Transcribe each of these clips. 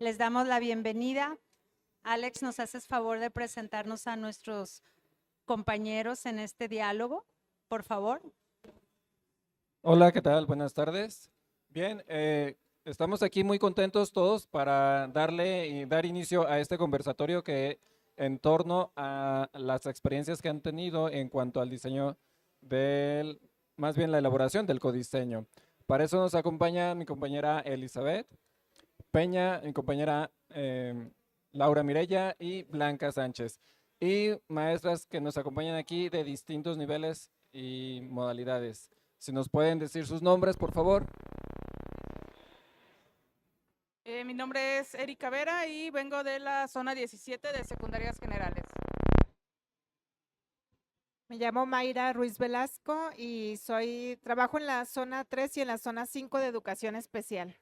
Les damos la bienvenida. Alex, ¿nos haces favor de presentarnos a nuestros compañeros en este diálogo, por favor? Hola, ¿qué tal? Buenas tardes. Bien, estamos aquí muy contentos todos para dar inicio a este conversatorio que en torno a las experiencias que han tenido en cuanto al diseño más bien la elaboración del codiseño. Para eso nos acompaña mi compañera Elizabeth Peña, mi compañera Laura Mirella y Blanca Sánchez. Y maestras que nos acompañan aquí de distintos niveles y modalidades. Si nos pueden decir sus nombres, por favor. Mi nombre es Erika Vera y vengo de la zona 17 de secundarias generales. Me llamo Mayra Ruiz Velasco y trabajo en la zona 3 y en la zona 5 de educación especial.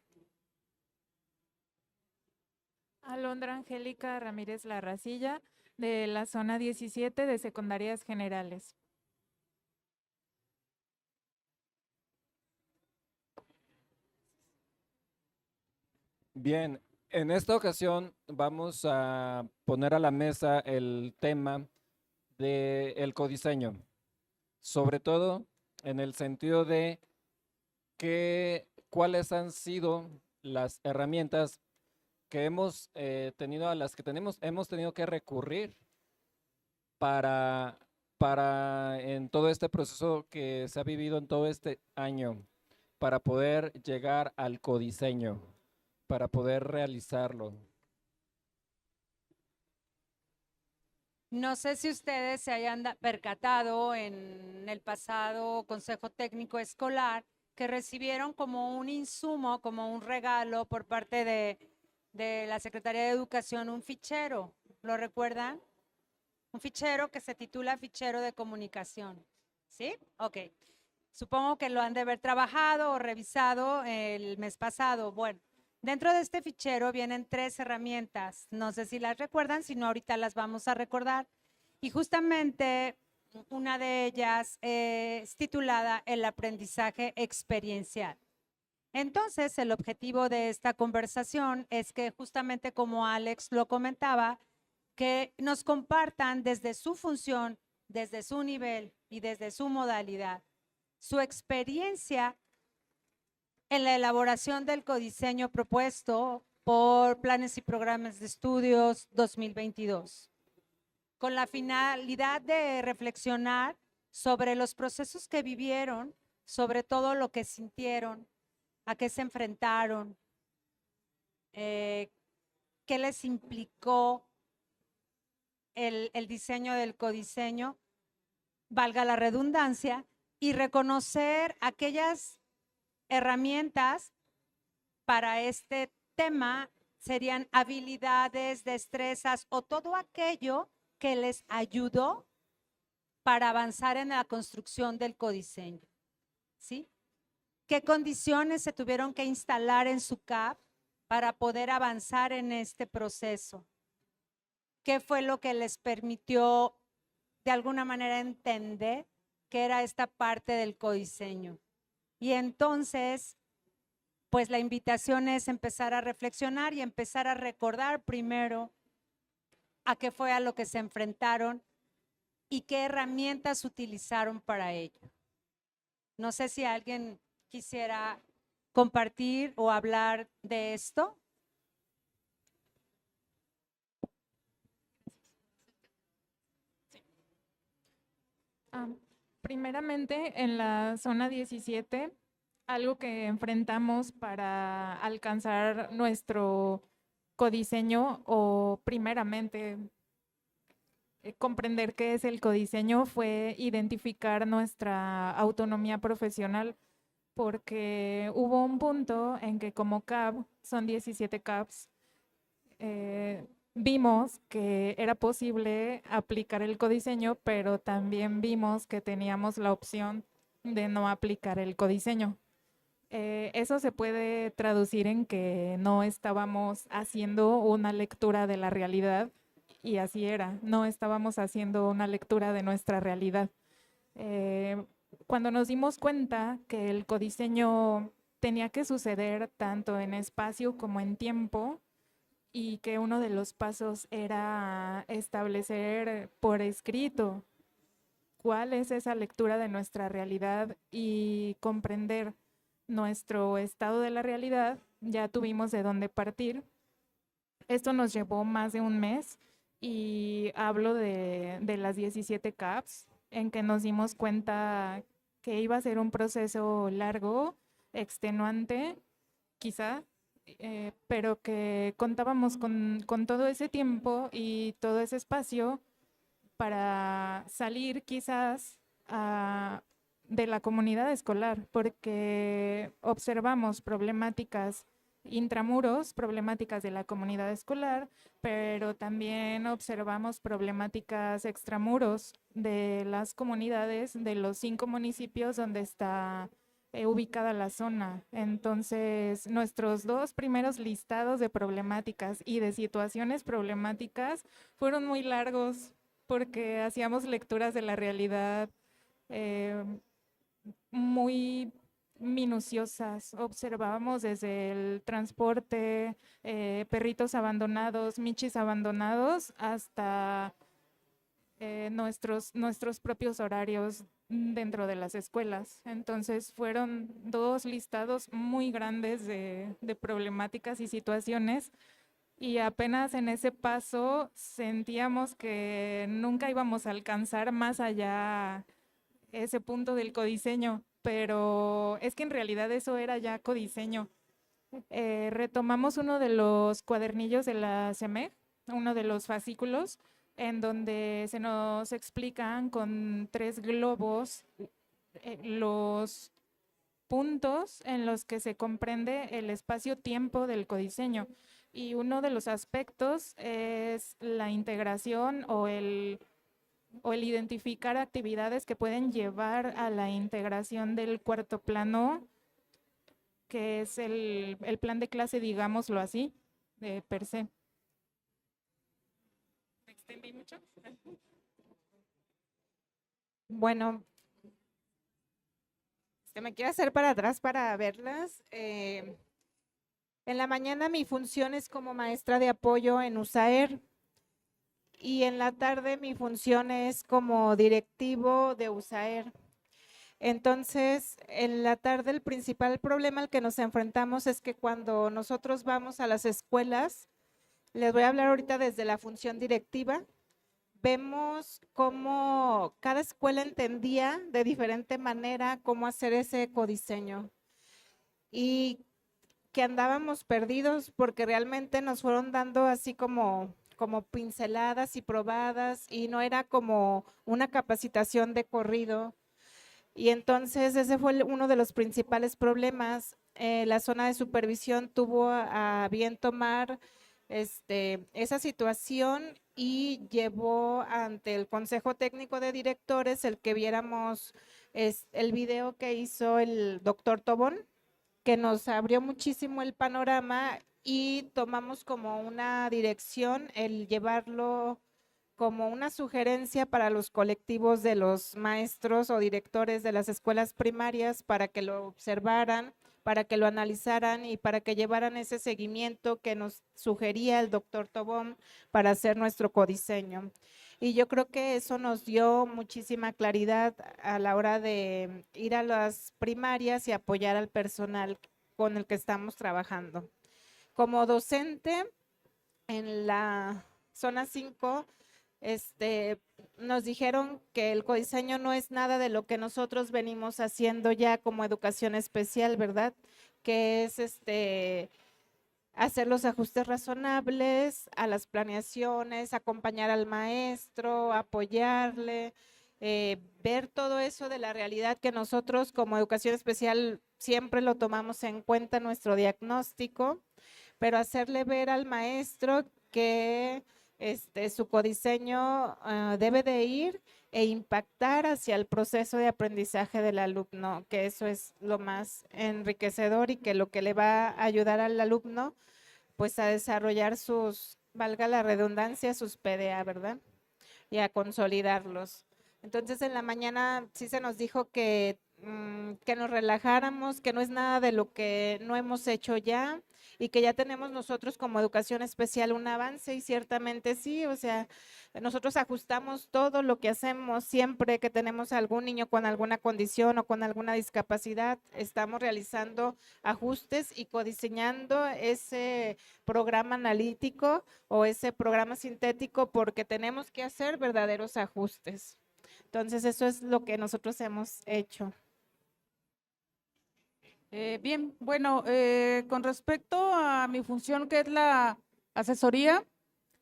Alondra Angélica Ramírez Larracilla, de la zona 17 de secundarias generales. Bien, en esta ocasión vamos a poner a la mesa el tema del codiseño, sobre todo en el sentido de cuáles han sido las herramientas que hemos tenido, a las que hemos tenido que recurrir para en todo este proceso que se ha vivido en todo este año, para poder llegar al codiseño, para poder realizarlo. No sé si ustedes se hayan percatado en el pasado Consejo Técnico Escolar que recibieron como un insumo, como un regalo por parte de la Secretaría de Educación, un fichero. ¿Lo recuerdan? Un fichero que se titula Fichero de Comunicación. ¿Sí? Ok. Supongo que lo han de haber trabajado o revisado el mes pasado. Bueno, dentro de este fichero vienen 3 herramientas. No sé si las recuerdan, si no ahorita las vamos a recordar. Y justamente una de ellas es titulada El aprendizaje experiencial. Entonces, el objetivo de esta conversación es que justamente como Alex lo comentaba, que nos compartan desde su función, desde su nivel y desde su modalidad, su experiencia en la elaboración del codiseño propuesto por Planes y Programas de Estudios 2022, con la finalidad de reflexionar sobre los procesos que vivieron, sobre todo lo que sintieron, a qué se enfrentaron, qué les implicó el diseño del codiseño, valga la redundancia, y reconocer aquellas herramientas para este tema serían habilidades, destrezas o todo aquello que les ayudó para avanzar en la construcción del codiseño. ¿Sí? ¿Qué condiciones se tuvieron que instalar en su CAP para poder avanzar en este proceso? ¿Qué fue lo que les permitió de alguna manera entender qué era esta parte del codiseño? Y entonces, pues la invitación es empezar a reflexionar y empezar a recordar primero a qué fue a lo que se enfrentaron y qué herramientas utilizaron para ello. No sé si alguien quisiera compartir o hablar de esto. Primeramente, en la zona 17, algo que enfrentamos para alcanzar nuestro codiseño o primeramente comprender qué es el codiseño fue identificar nuestra autonomía profesional, porque hubo un punto en que como CAP, son 17 CAPs, vimos que era posible aplicar el codiseño, pero también vimos que teníamos la opción de no aplicar el codiseño. Eso se puede traducir en que no estábamos haciendo una lectura de la realidad, y así era, no estábamos haciendo una lectura de nuestra realidad. Cuando nos dimos cuenta que el codiseño tenía que suceder tanto en espacio como en tiempo, y que uno de los pasos era establecer por escrito cuál es esa lectura de nuestra realidad y comprender nuestro estado de la realidad. Ya tuvimos de dónde partir. Esto nos llevó más de un mes y hablo de las 17 CAPS, en que nos dimos cuenta que iba a ser un proceso largo, extenuante, quizá, pero que contábamos con todo ese tiempo y todo ese espacio para salir quizás de la comunidad escolar, porque observamos problemáticas intramuros, problemáticas de la comunidad escolar, pero también observamos problemáticas extramuros de las comunidades de los 5 municipios donde está ubicada la zona. Entonces, nuestros 2 primeros listados de problemáticas y de situaciones problemáticas fueron muy largos porque hacíamos lecturas de la realidad muy minuciosas. Observábamos desde el transporte, perritos abandonados, michis abandonados, hasta nuestros propios horarios dentro de las escuelas. Entonces fueron 2 listados muy grandes de problemáticas y situaciones, y apenas en ese paso sentíamos que nunca íbamos a alcanzar más allá ese punto del codiseño, pero es que en realidad eso era ya codiseño. Retomamos uno de los cuadernillos de la CEMEG, uno de los fascículos, en donde se nos explican con 3 globos los puntos en los que se comprende el espacio-tiempo del codiseño. Y uno de los aspectos es la integración o el identificar actividades que pueden llevar a la integración del cuarto plano, que es el plan de clase, digámoslo así, per se. ¿Me extendí mucho? Bueno, me quiero hacer para atrás para verlas. En la mañana mi función es como maestra de apoyo en USAER y en la tarde mi función es como directivo de USAER. Entonces, en la tarde el principal problema al que nos enfrentamos es que cuando nosotros vamos a las escuelas, les voy a hablar ahorita desde la función directiva, vemos cómo cada escuela entendía de diferente manera cómo hacer ese codiseño y que andábamos perdidos porque realmente nos fueron dando así como pinceladas y probadas y no era como una capacitación de corrido. Y entonces ese fue uno de los principales problemas. La zona de supervisión tuvo a bien tomar esa situación y llevó ante el Consejo Técnico de Directores el que viéramos el video que hizo el doctor Tobón, que nos abrió muchísimo el panorama y tomamos como una dirección el llevarlo como una sugerencia para los colectivos de los maestros o directores de las escuelas primarias para que lo observaran, para que lo analizaran y para que llevaran ese seguimiento que nos sugería el doctor Tobón para hacer nuestro codiseño. Y yo creo que eso nos dio muchísima claridad a la hora de ir a las primarias y apoyar al personal con el que estamos trabajando. Como docente en la zona 5, nos dijeron que el codiseño no es nada de lo que nosotros venimos haciendo ya como educación especial, ¿verdad? Que es hacer los ajustes razonables a las planeaciones, acompañar al maestro, apoyarle, ver todo eso de la realidad que nosotros como educación especial siempre lo tomamos en cuenta en nuestro diagnóstico, pero hacerle ver al maestro que su codiseño debe de ir e impactar hacia el proceso de aprendizaje del alumno, que eso es lo más enriquecedor y que lo que le va a ayudar al alumno pues a desarrollar sus, valga la redundancia, sus PDA, ¿verdad? Y a consolidarlos. Entonces en la mañana sí se nos dijo que que nos relajáramos, que no es nada de lo que no hemos hecho ya y que ya tenemos nosotros como educación especial un avance y ciertamente sí, o sea, nosotros ajustamos todo lo que hacemos siempre que tenemos algún niño con alguna condición o con alguna discapacidad, estamos realizando ajustes y codiseñando ese programa analítico o ese programa sintético porque tenemos que hacer verdaderos ajustes. Entonces, eso es lo que nosotros hemos hecho. Bien, bueno, con respecto a mi función que es la asesoría,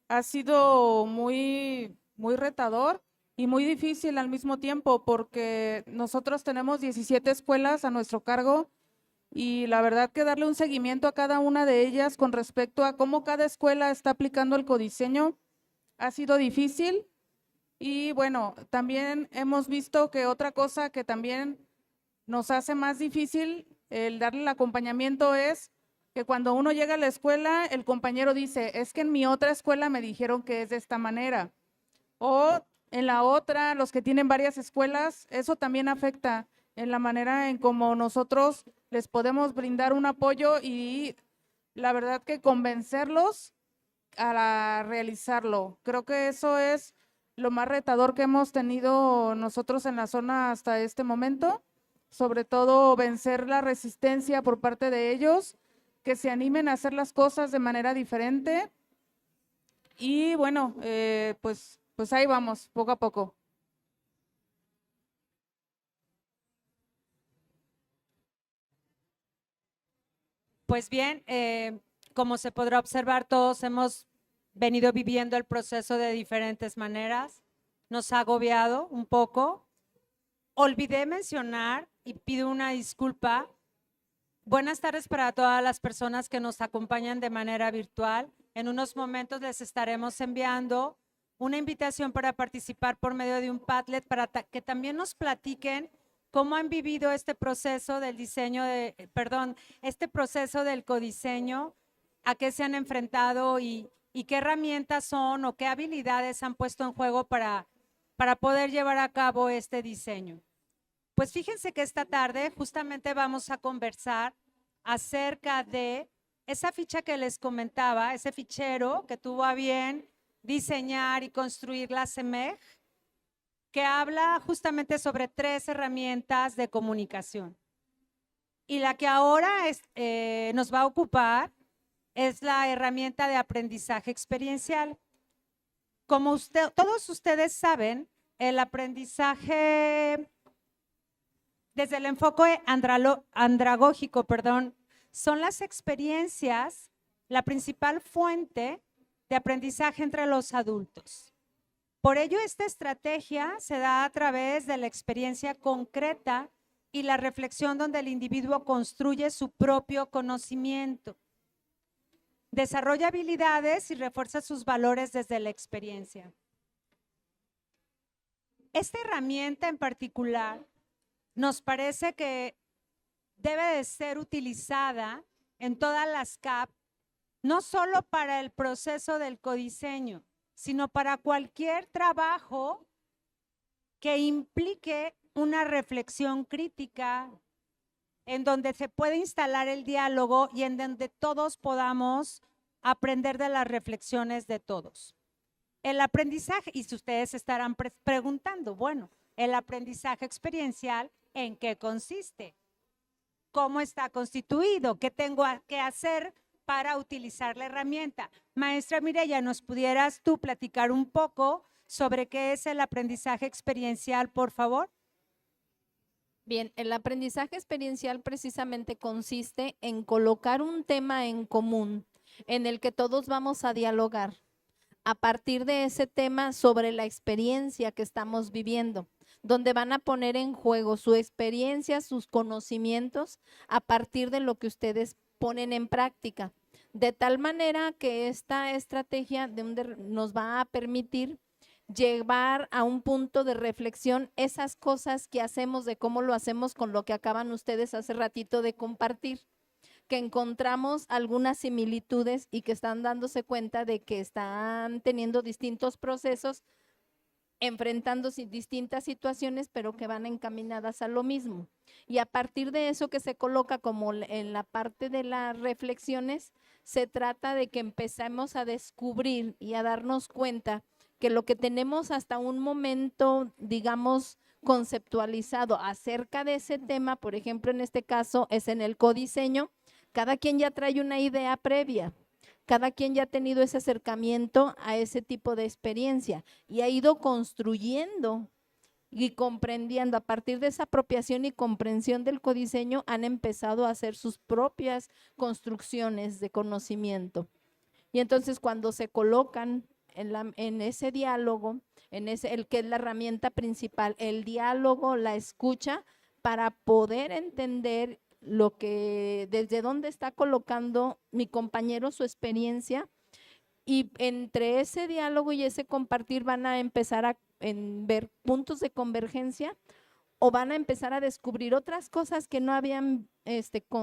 ha sido muy retador y muy difícil al mismo tiempo porque nosotros tenemos 17 escuelas a nuestro cargo y la verdad que darle un seguimiento a cada una de ellas con respecto a cómo cada escuela está aplicando el codiseño ha sido difícil. Y bueno, también hemos visto que otra cosa que también nos hace más difícil el darle el acompañamiento es que cuando uno llega a la escuela, el compañero dice, es que en mi otra escuela me dijeron que es de esta manera. O en la otra, los que tienen varias escuelas, eso también afecta en la manera en cómo nosotros les podemos brindar un apoyo y la verdad que convencerlos a realizarlo. Creo que eso es lo más retador que hemos tenido nosotros en la zona hasta este momento, sobre todo vencer la resistencia por parte de ellos, que se animen a hacer las cosas de manera diferente y bueno, pues ahí vamos, poco a poco. Pues bien, como se podrá observar, todos hemos venido viviendo el proceso de diferentes maneras. Nos ha agobiado un poco. Olvidé mencionar y pido una disculpa. Buenas tardes para todas las personas que nos acompañan de manera virtual. En unos momentos les estaremos enviando una invitación para participar por medio de un Padlet para que también nos platiquen cómo han vivido este proceso del diseño este proceso del codiseño, a qué se han enfrentado y qué herramientas son o qué habilidades han puesto en juego para poder llevar a cabo este diseño. Pues fíjense que esta tarde justamente vamos a conversar acerca de esa ficha que les comentaba, ese fichero que tuvo a bien diseñar y construir la CEMEG, que habla justamente sobre 3 herramientas de comunicación. Y la que ahora nos va a ocupar es la herramienta de aprendizaje experiencial. Como todos ustedes saben, el aprendizaje desde el enfoque andragógico, son las experiencias la principal fuente de aprendizaje entre los adultos. Por ello, esta estrategia se da a través de la experiencia concreta y la reflexión donde el individuo construye su propio conocimiento, desarrolla habilidades y refuerza sus valores desde la experiencia. Esta herramienta en particular nos parece que debe de ser utilizada en todas las CAP, no solo para el proceso del codiseño, sino para cualquier trabajo que implique una reflexión crítica, en donde se puede instalar el diálogo y en donde todos podamos aprender de las reflexiones de todos. El aprendizaje, y si ustedes estarán preguntando, bueno, el aprendizaje experiencial, ¿en qué consiste? ¿Cómo está constituido? ¿Qué tengo que hacer para utilizar la herramienta? Maestra Mireya, ¿nos pudieras tú platicar un poco sobre qué es el aprendizaje experiencial, por favor? Bien, el aprendizaje experiencial precisamente consiste en colocar un tema en común en el que todos vamos a dialogar a partir de ese tema sobre la experiencia que estamos viviendo, donde van a poner en juego su experiencia, sus conocimientos a partir de lo que ustedes ponen en práctica, de tal manera que esta estrategia nos va a permitir llevar a un punto de reflexión esas cosas que hacemos, de cómo lo hacemos con lo que acaban ustedes hace ratito de compartir, que encontramos algunas similitudes y que están dándose cuenta de que están teniendo distintos procesos enfrentando distintas situaciones, pero que van encaminadas a lo mismo. Y a partir de eso que se coloca como en la parte de las reflexiones, se trata de que empecemos a descubrir y a darnos cuenta que lo que tenemos hasta un momento, digamos, conceptualizado acerca de ese tema, por ejemplo, en este caso es en el codiseño, cada quien ya trae una idea previa. Cada quien ya ha tenido ese acercamiento a ese tipo de experiencia y ha ido construyendo y comprendiendo. A partir de esa apropiación y comprensión del codiseño, han empezado a hacer sus propias construcciones de conocimiento. Y entonces cuando se colocan en ese diálogo, el que es la herramienta principal, el diálogo, la escucha, para poder entender desde dónde está colocando mi compañero su experiencia, y entre ese diálogo y ese compartir van a empezar a ver puntos de convergencia o van a empezar a descubrir otras cosas que no habían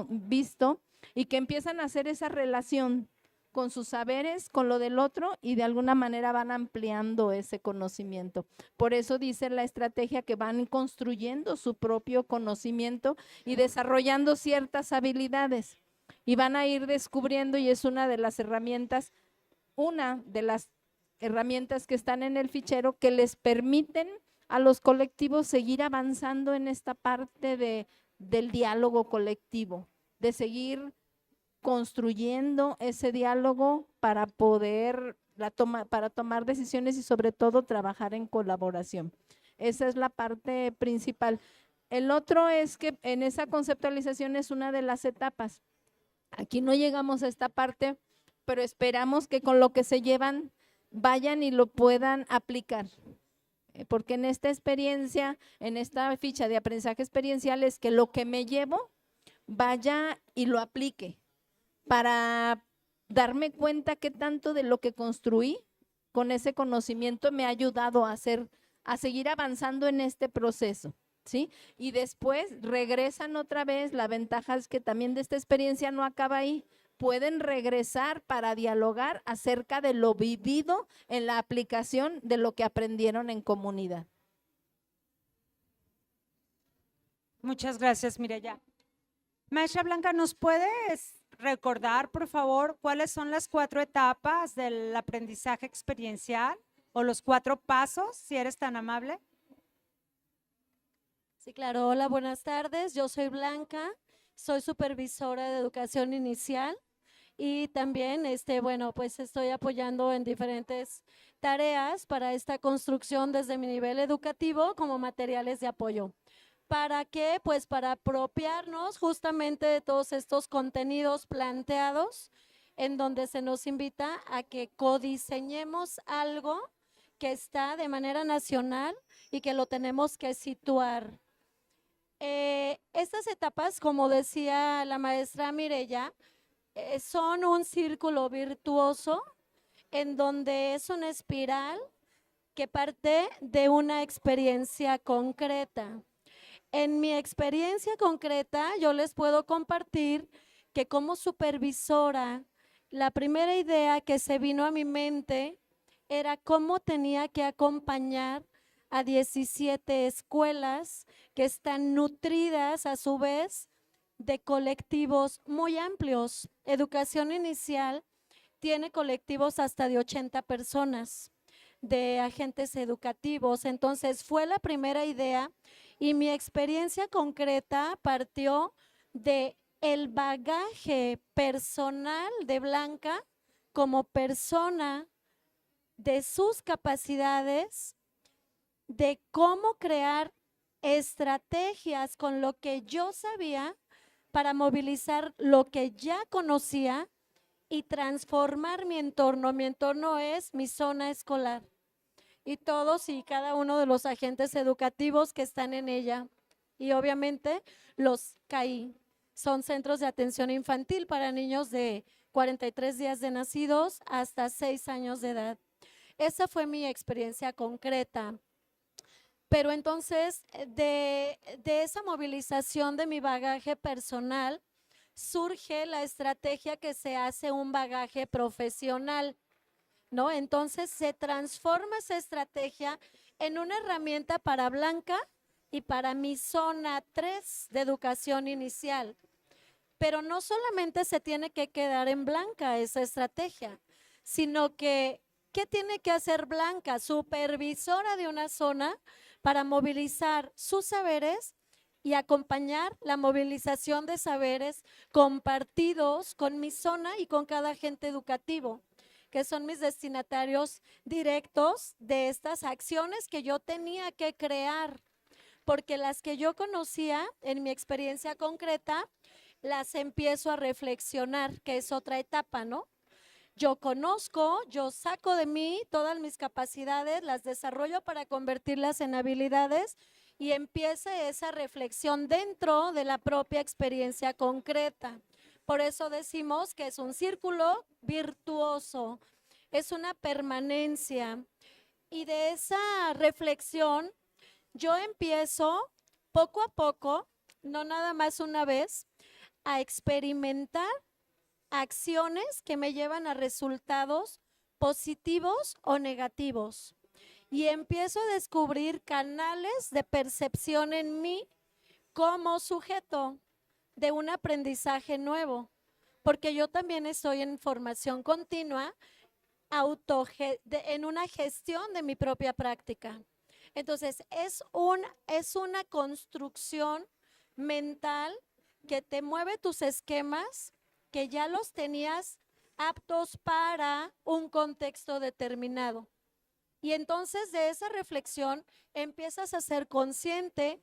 visto y que empiezan a hacer esa relación con sus saberes, con lo del otro, y de alguna manera van ampliando ese conocimiento. Por eso dice la estrategia que van construyendo su propio conocimiento y desarrollando ciertas habilidades y van a ir descubriendo, y es una de las herramientas que están en el fichero que les permiten a los colectivos seguir avanzando en esta parte del diálogo colectivo, de seguir construyendo ese diálogo para poder para tomar decisiones y sobre todo trabajar en colaboración. Esa es la parte principal. El otro es que en esa conceptualización es una de las etapas. Aquí no llegamos a esta parte, pero esperamos que con lo que se llevan vayan y lo puedan aplicar. Porque en esta experiencia, en esta ficha de aprendizaje experiencial, es que lo que me llevo vaya y lo aplique, para darme cuenta qué tanto de lo que construí con ese conocimiento me ha ayudado a seguir avanzando en este proceso, ¿sí? Y después regresan otra vez. La ventaja es que también de esta experiencia no acaba ahí. Pueden regresar para dialogar acerca de lo vivido en la aplicación de lo que aprendieron en comunidad. Muchas gracias, Mireya. Maestra Blanca, ¿nos puedes recordar, por favor, cuáles son las 4 etapas del aprendizaje experiencial o los 4 pasos, si eres tan amable? Sí, claro. Hola, buenas tardes. Yo soy Blanca, soy supervisora de educación inicial y también, bueno, pues estoy apoyando en diferentes tareas para esta construcción desde mi nivel educativo como materiales de apoyo. ¿Para qué? Pues para apropiarnos justamente de todos estos contenidos planteados, en donde se nos invita a que codiseñemos algo que está de manera nacional y que lo tenemos que situar. Estas etapas, como decía la maestra Mireya, son un círculo virtuoso en donde es una espiral que parte de una experiencia concreta. En mi experiencia concreta, yo les puedo compartir que como supervisora, la primera idea que se vino a mi mente era cómo tenía que acompañar a 17 escuelas que están nutridas a su vez de colectivos muy amplios. Educación inicial tiene colectivos hasta de 80 personas, de agentes educativos. Entonces fue la primera idea y mi experiencia concreta partió de el bagaje personal de Blanca como persona, de sus capacidades, de cómo crear estrategias con lo que yo sabía para movilizar lo que ya conocía y transformar mi entorno. Mi entorno es mi zona escolar y todos y cada uno de los agentes educativos que están en ella. Y obviamente los CAI, son centros de atención infantil para niños de 43 días de nacidos hasta 6 años de edad. Esa fue mi experiencia concreta. Pero entonces, de esa movilización de mi bagaje personal, surge la estrategia que se hace un bagaje profesional, ¿no? Entonces, se transforma esa estrategia en una herramienta para Blanca y para mi zona 3 de educación inicial. Pero no solamente se tiene que quedar en Blanca esa estrategia, sino que, ¿qué tiene que hacer Blanca, supervisora de una zona, para movilizar sus saberes y acompañar la movilización de saberes compartidos con mi zona y con cada agente educativo, que son mis destinatarios directos de estas acciones que yo tenía que crear? Porque las que yo conocía en mi experiencia concreta, las empiezo a reflexionar, que es otra etapa, ¿no? Yo conozco, yo saco de mí todas mis capacidades, las desarrollo para convertirlas en habilidades y empiece esa reflexión dentro de la propia experiencia concreta. Por eso decimos que es un círculo virtuoso, es una permanencia. Y de esa reflexión yo empiezo poco a poco, no nada más una vez, a experimentar acciones que me llevan a resultados positivos o negativos. Y empiezo a descubrir canales de percepción en mí como sujeto de un aprendizaje nuevo, porque yo también estoy en formación continua, en una gestión de mi propia práctica. Entonces, es una construcción mental que te mueve tus esquemas, que ya los tenías aptos para un contexto determinado. Y entonces de esa reflexión empiezas a ser consciente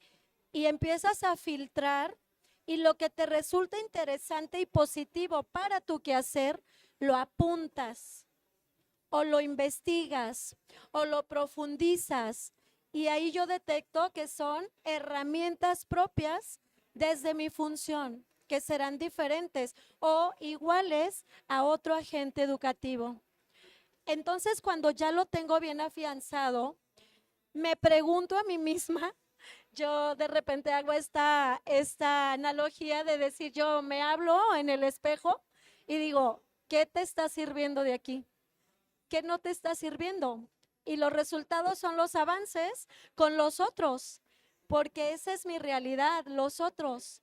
y empiezas a filtrar, y lo que te resulta interesante y positivo para tu quehacer, lo apuntas o lo investigas o lo profundizas. Y ahí yo detecto que son herramientas propias desde mi función, que serán diferentes o iguales a otro agente educativo. Entonces, cuando ya lo tengo bien afianzado, me pregunto a mí misma, yo de repente hago esta analogía de decir, yo me hablo en el espejo y digo, ¿qué te está sirviendo de aquí? ¿Qué no te está sirviendo? Y los resultados son los avances con los otros, porque esa es mi realidad, los otros.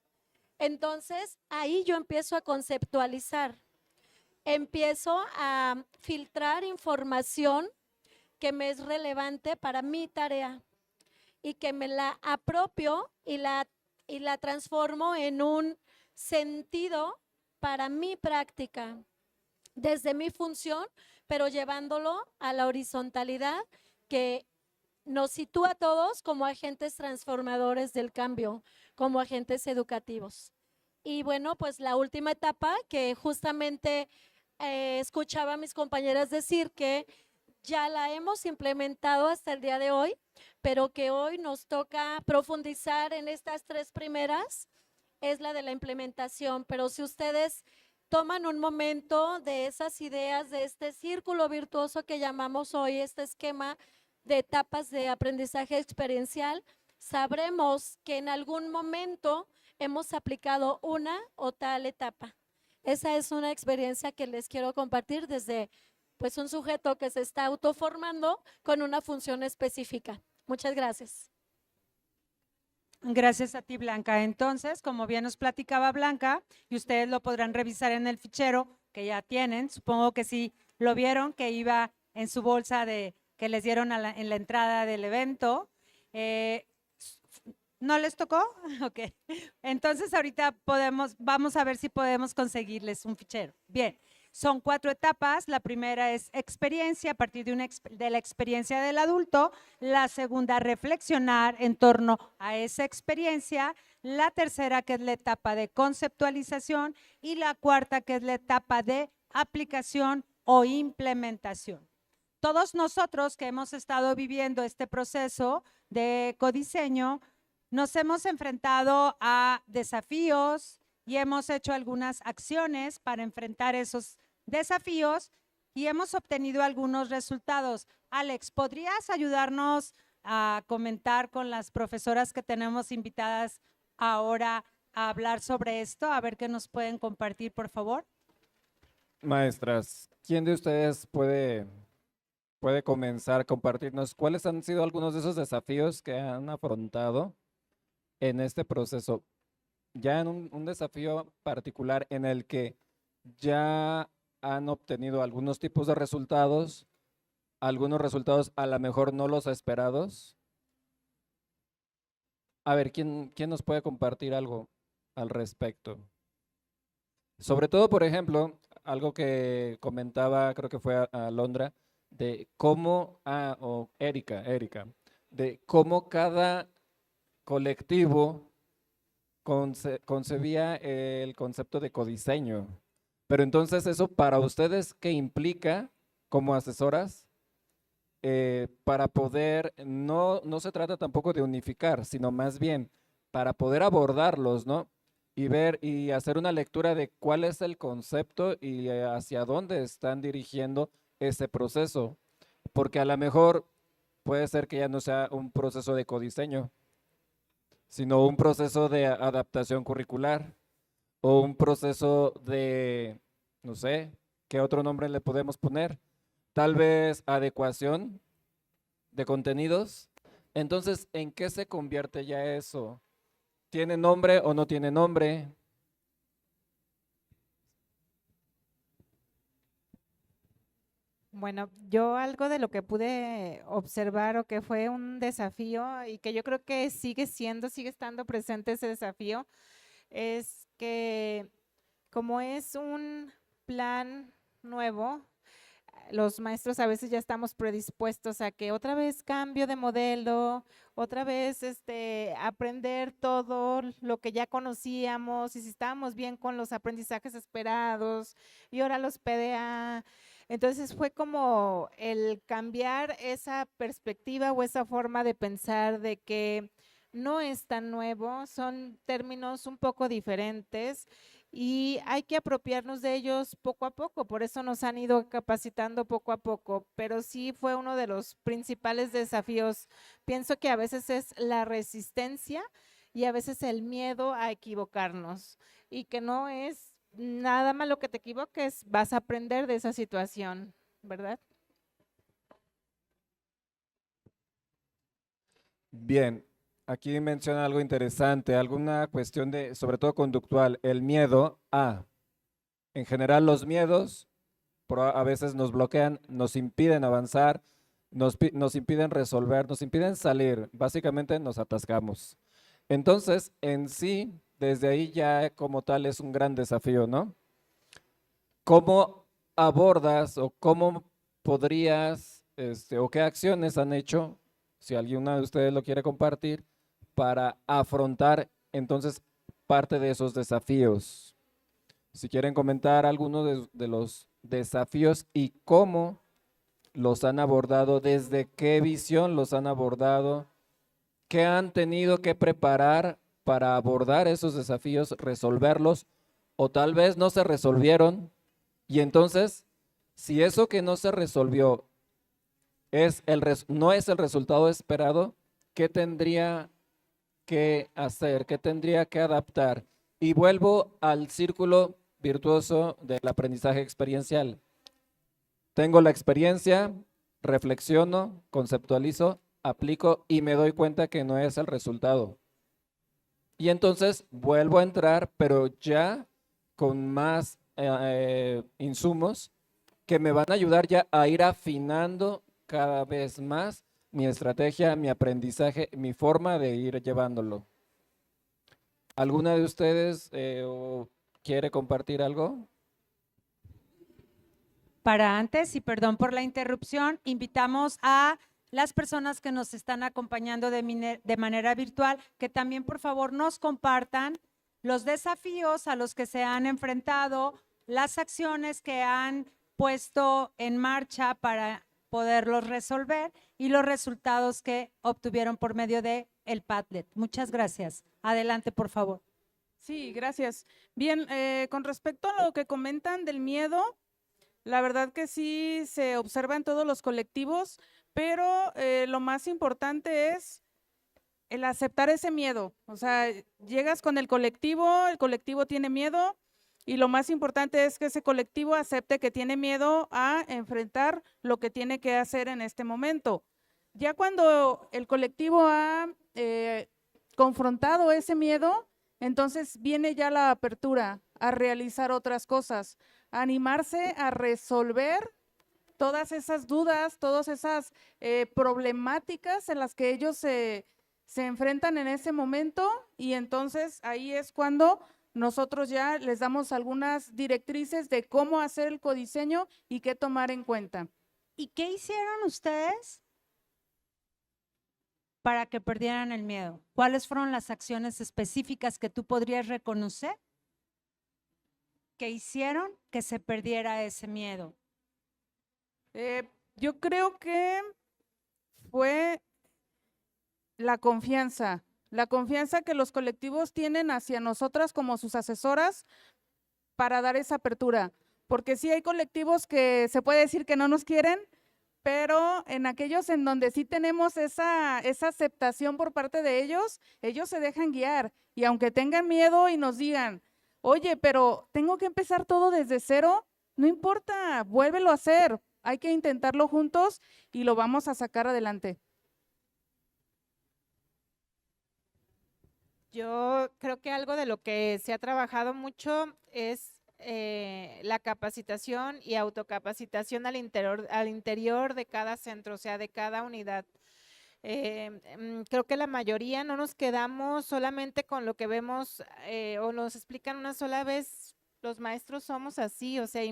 Entonces, ahí yo empiezo a conceptualizar, empiezo a filtrar información que me es relevante para mi tarea y que me la apropio y la transformo en un sentido para mi práctica, desde mi función, pero llevándolo a la horizontalidad que nos sitúa a todos como agentes transformadores del cambio, como agentes educativos. Y bueno, pues la última etapa que justamente escuchaba a mis compañeras decir que ya la hemos implementado hasta el día de hoy, pero que hoy nos toca profundizar en estas tres primeras, es la de la implementación. Pero si ustedes toman un momento de esas ideas, de este círculo virtuoso que llamamos hoy, este esquema de etapas de aprendizaje experiencial, sabremos que en algún momento hemos aplicado una o tal etapa. Esa es una experiencia que les quiero compartir desde pues un sujeto que se está autoformando con una función específica. Muchas gracias. Gracias a ti, Blanca. Entonces, como bien nos platicaba Blanca, y ustedes lo podrán revisar en el fichero que ya tienen, supongo que sí lo vieron, que iba en su bolsa que les dieron en la entrada del evento. ¿No les tocó? Ok. Entonces, ahorita vamos a ver si podemos conseguirles un fichero. Bien. Son 4 etapas. La primera es experiencia, a partir de la experiencia del adulto. La segunda, reflexionar en torno a esa experiencia. La tercera, que es la etapa de conceptualización. Y la cuarta, que es la etapa de aplicación o implementación. Todos nosotros que hemos estado viviendo este proceso de codiseño, nos hemos enfrentado a desafíos y hemos hecho algunas acciones para enfrentar esos desafíos y hemos obtenido algunos resultados. Alex, ¿podrías ayudarnos a comentar con las profesoras que tenemos invitadas ahora a hablar sobre esto? A ver qué nos pueden compartir, por favor. Maestras, ¿quién de ustedes puede puede comenzar a compartirnos cuáles han sido algunos de esos desafíos que han afrontado en este proceso, ya en un desafío particular en el que ya han obtenido algunos tipos de resultados, algunos resultados a lo mejor no los esperados. A ver, ¿quién nos puede compartir algo al respecto? Sobre todo, por ejemplo, algo que comentaba, creo que fue a Londra, de cómo, o Erika, de cómo cada colectivo concebía el concepto de codiseño. Pero entonces eso para ustedes, ¿qué implica como asesoras? Para poder, no se trata tampoco de unificar, sino más bien para poder abordarlos, ¿no? Y ver y hacer una lectura de cuál es el concepto y hacia dónde están dirigiendo ese proceso. Porque a lo mejor puede ser que ya no sea un proceso de codiseño, sino un proceso de adaptación curricular o un proceso de, no sé, ¿qué otro nombre le podemos poner? Tal vez adecuación de contenidos. Entonces, ¿en qué se convierte ya eso? ¿Tiene nombre o no tiene nombre? Bueno, yo algo de lo que pude observar o que fue un desafío y que yo creo que sigue estando presente ese desafío, es que como es un plan nuevo, los maestros a veces ya estamos predispuestos a que otra vez cambio de modelo, otra vez aprender todo lo que ya conocíamos y si estábamos bien con los aprendizajes esperados y ahora los PDA. Entonces fue como el cambiar esa perspectiva o esa forma de pensar de que no es tan nuevo, son términos un poco diferentes y hay que apropiarnos de ellos poco a poco, por eso nos han ido capacitando poco a poco, pero sí fue uno de los principales desafíos. Pienso que a veces es la resistencia y a veces el miedo a equivocarnos y que no es nada malo que te equivoques, vas a aprender de esa situación, ¿verdad? Bien, aquí menciona algo interesante, alguna cuestión de, sobre todo conductual, el miedo a, en general los miedos a veces nos bloquean, nos impiden avanzar, nos impiden resolver, nos impiden salir, básicamente nos atascamos. Entonces, en sí, desde ahí ya como tal es un gran desafío, ¿no? ¿Cómo abordas o cómo podrías, o qué acciones han hecho, si alguna de ustedes lo quiere compartir, para afrontar entonces parte de esos desafíos? Si quieren comentar algunos de los desafíos y cómo los han abordado, desde qué visión los han abordado, qué han tenido que preparar para abordar esos desafíos, resolverlos, o tal vez no se resolvieron, y entonces, si eso que no se resolvió no es el resultado esperado, ¿qué tendría que hacer? ¿Qué tendría que adaptar? Y vuelvo al círculo virtuoso del aprendizaje experiencial. Tengo la experiencia, reflexiono, conceptualizo, aplico y me doy cuenta que no es el resultado. Y entonces vuelvo a entrar, pero ya con más insumos que me van a ayudar ya a ir afinando cada vez más mi estrategia, mi aprendizaje, mi forma de ir llevándolo. ¿Alguna de ustedes quiere compartir algo? Para antes, y perdón por la interrupción, invitamos a las personas que nos están acompañando de manera virtual, que también por favor nos compartan los desafíos a los que se han enfrentado, las acciones que han puesto en marcha para poderlos resolver y los resultados que obtuvieron por medio de el Padlet. Muchas gracias. Adelante, por favor. Sí, gracias. Bien, con respecto a lo que comentan del miedo, la verdad que sí se observa en todos los colectivos, pero lo más importante es el aceptar ese miedo. O sea, llegas con el colectivo tiene miedo Y lo más importante es que ese colectivo acepte que tiene miedo a enfrentar lo que tiene que hacer en este momento. Ya cuando el colectivo ha confrontado ese miedo, entonces viene ya la apertura a realizar otras cosas, a animarse a resolver todas esas dudas, todas esas problemáticas en las que ellos se enfrentan en ese momento, y entonces ahí es cuando nosotros ya les damos algunas directrices de cómo hacer el codiseño y qué tomar en cuenta. ¿Y qué hicieron ustedes para que perdieran el miedo? ¿Cuáles fueron las acciones específicas que tú podrías reconocer que hicieron que se perdiera ese miedo? Yo creo que fue la confianza que los colectivos tienen hacia nosotras como sus asesoras para dar esa apertura. Porque sí hay colectivos que se puede decir que no nos quieren, pero en aquellos en donde sí tenemos esa aceptación por parte de ellos se dejan guiar. Y aunque tengan miedo y nos digan, oye, pero tengo que empezar todo desde cero, no importa, vuélvelo a hacer. Hay que intentarlo juntos y lo vamos a sacar adelante. Yo creo que algo de lo que se ha trabajado mucho es la capacitación y autocapacitación al interior de cada centro, o sea, de cada unidad. Creo que la mayoría no nos quedamos solamente con lo que vemos o nos explican una sola vez. Los maestros somos así, o sea,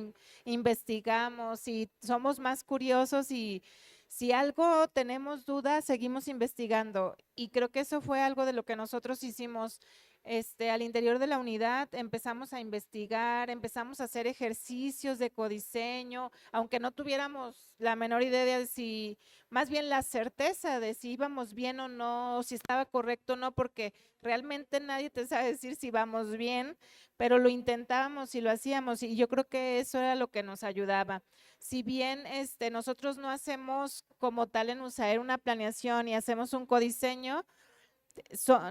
investigamos y somos más curiosos, y si algo tenemos dudas, seguimos investigando. Y creo que eso fue algo de lo que nosotros hicimos al interior de la unidad. Empezamos a investigar, empezamos a hacer ejercicios de codiseño, aunque no tuviéramos la menor idea de si, más bien la certeza de si íbamos bien o no, si estaba correcto o no, porque realmente nadie te sabe decir si vamos bien, pero lo intentábamos y lo hacíamos, y yo creo que eso era lo que nos ayudaba. Si bien nosotros no hacemos como tal en USAER una planeación y hacemos un codiseño,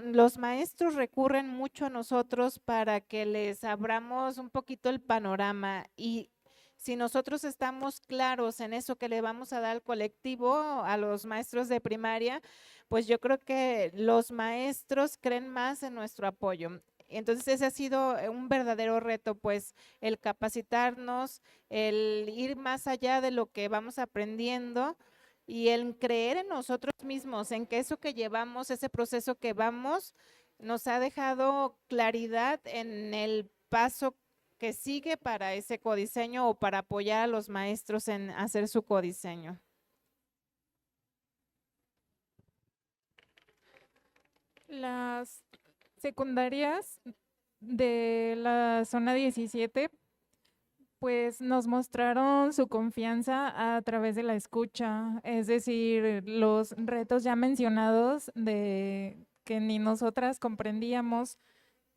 los maestros recurren mucho a nosotros para que les abramos un poquito el panorama, y si nosotros estamos claros en eso que le vamos a dar al colectivo, a los maestros de primaria, pues yo creo que los maestros creen más en nuestro apoyo. Entonces ese ha sido un verdadero reto, pues el capacitarnos, el ir más allá de lo que vamos aprendiendo y el creer en nosotros mismos, en que eso que llevamos, ese proceso que vamos, nos ha dejado claridad en el paso que sigue para ese codiseño o para apoyar a los maestros en hacer su codiseño. Las secundarias de la zona 17 pues nos mostraron su confianza a través de la escucha, es decir, los retos ya mencionados de que ni nosotras comprendíamos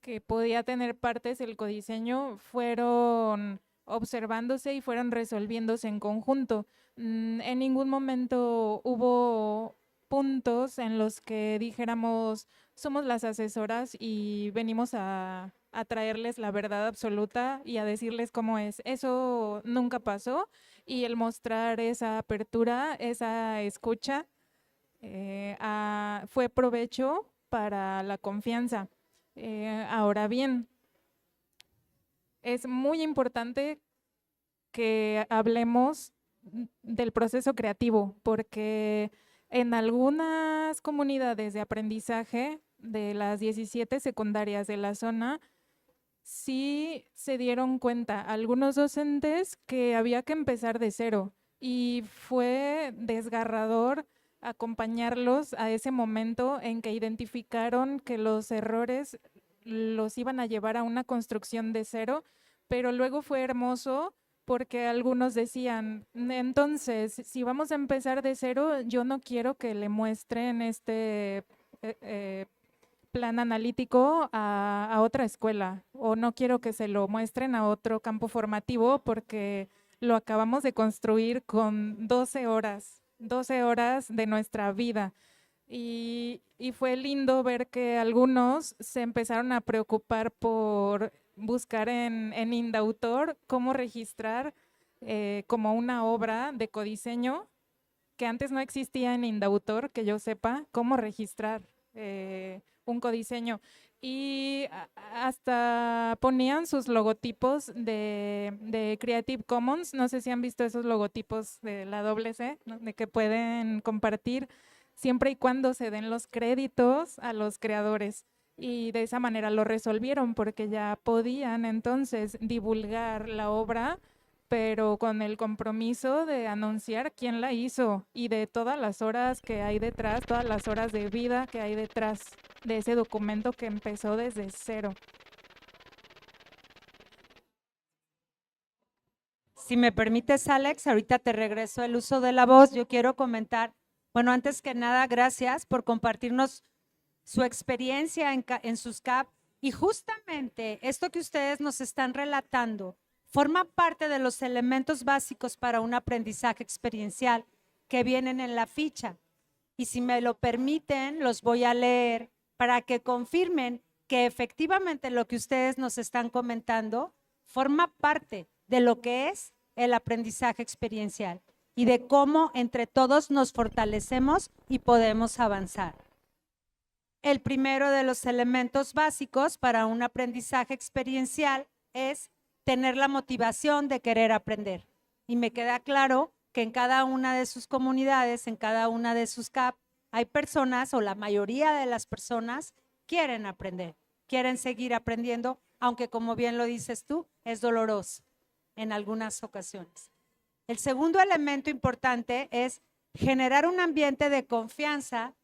que podía tener partes el codiseño, fueron observándose y fueron resolviéndose en conjunto. En ningún momento hubo puntos en los que dijéramos, somos las asesoras y venimos a traerles la verdad absoluta y a decirles cómo es. Eso nunca pasó, y el mostrar esa apertura, esa escucha, fue provecho para la confianza. Ahora bien, es muy importante que hablemos del proceso creativo, porque en algunas comunidades de aprendizaje de las 17 secundarias de la zona, sí se dieron cuenta algunos docentes que había que empezar de cero, y fue desgarrador acompañarlos a ese momento en que identificaron que los errores los iban a llevar a una construcción de cero, pero luego fue hermoso porque algunos decían, entonces, si vamos a empezar de cero, yo no quiero que le muestren este plan analítico a otra escuela, o no quiero que se lo muestren a otro campo formativo porque lo acabamos de construir con 12 horas de nuestra vida. Y fue lindo ver que algunos se empezaron a preocupar por buscar en Indautor cómo registrar como una obra de codiseño que antes no existía en Indautor, que yo sepa, cómo registrar un codiseño. Y hasta ponían sus logotipos de Creative Commons. No sé si han visto esos logotipos de la C, ¿no? De que pueden compartir siempre y cuando se den los créditos a los creadores. Y de esa manera lo resolvieron porque ya podían entonces divulgar la obra, pero con el compromiso de anunciar quién la hizo y de todas las horas que hay detrás, todas las horas de vida que hay detrás de ese documento que empezó desde cero. Si me permites, Alex, ahorita te regreso el uso de la voz. Yo quiero comentar, bueno, antes que nada, gracias por compartirnos su experiencia en sus CAP. Y justamente esto que ustedes nos están relatando forma parte de los elementos básicos para un aprendizaje experiencial que vienen en la ficha. Y si me lo permiten, los voy a leer para que confirmen que efectivamente lo que ustedes nos están comentando forma parte de lo que es el aprendizaje experiencial y de cómo entre todos nos fortalecemos y podemos avanzar. El primero de los elementos básicos para un aprendizaje experiencial es tener la motivación de querer aprender. Y me queda claro que en cada una de sus comunidades, en cada una de sus CAP, hay personas o la mayoría de las personas quieren aprender, quieren seguir aprendiendo, aunque como bien lo dices tú, es doloroso en algunas ocasiones. El segundo elemento importante es generar un ambiente de confianza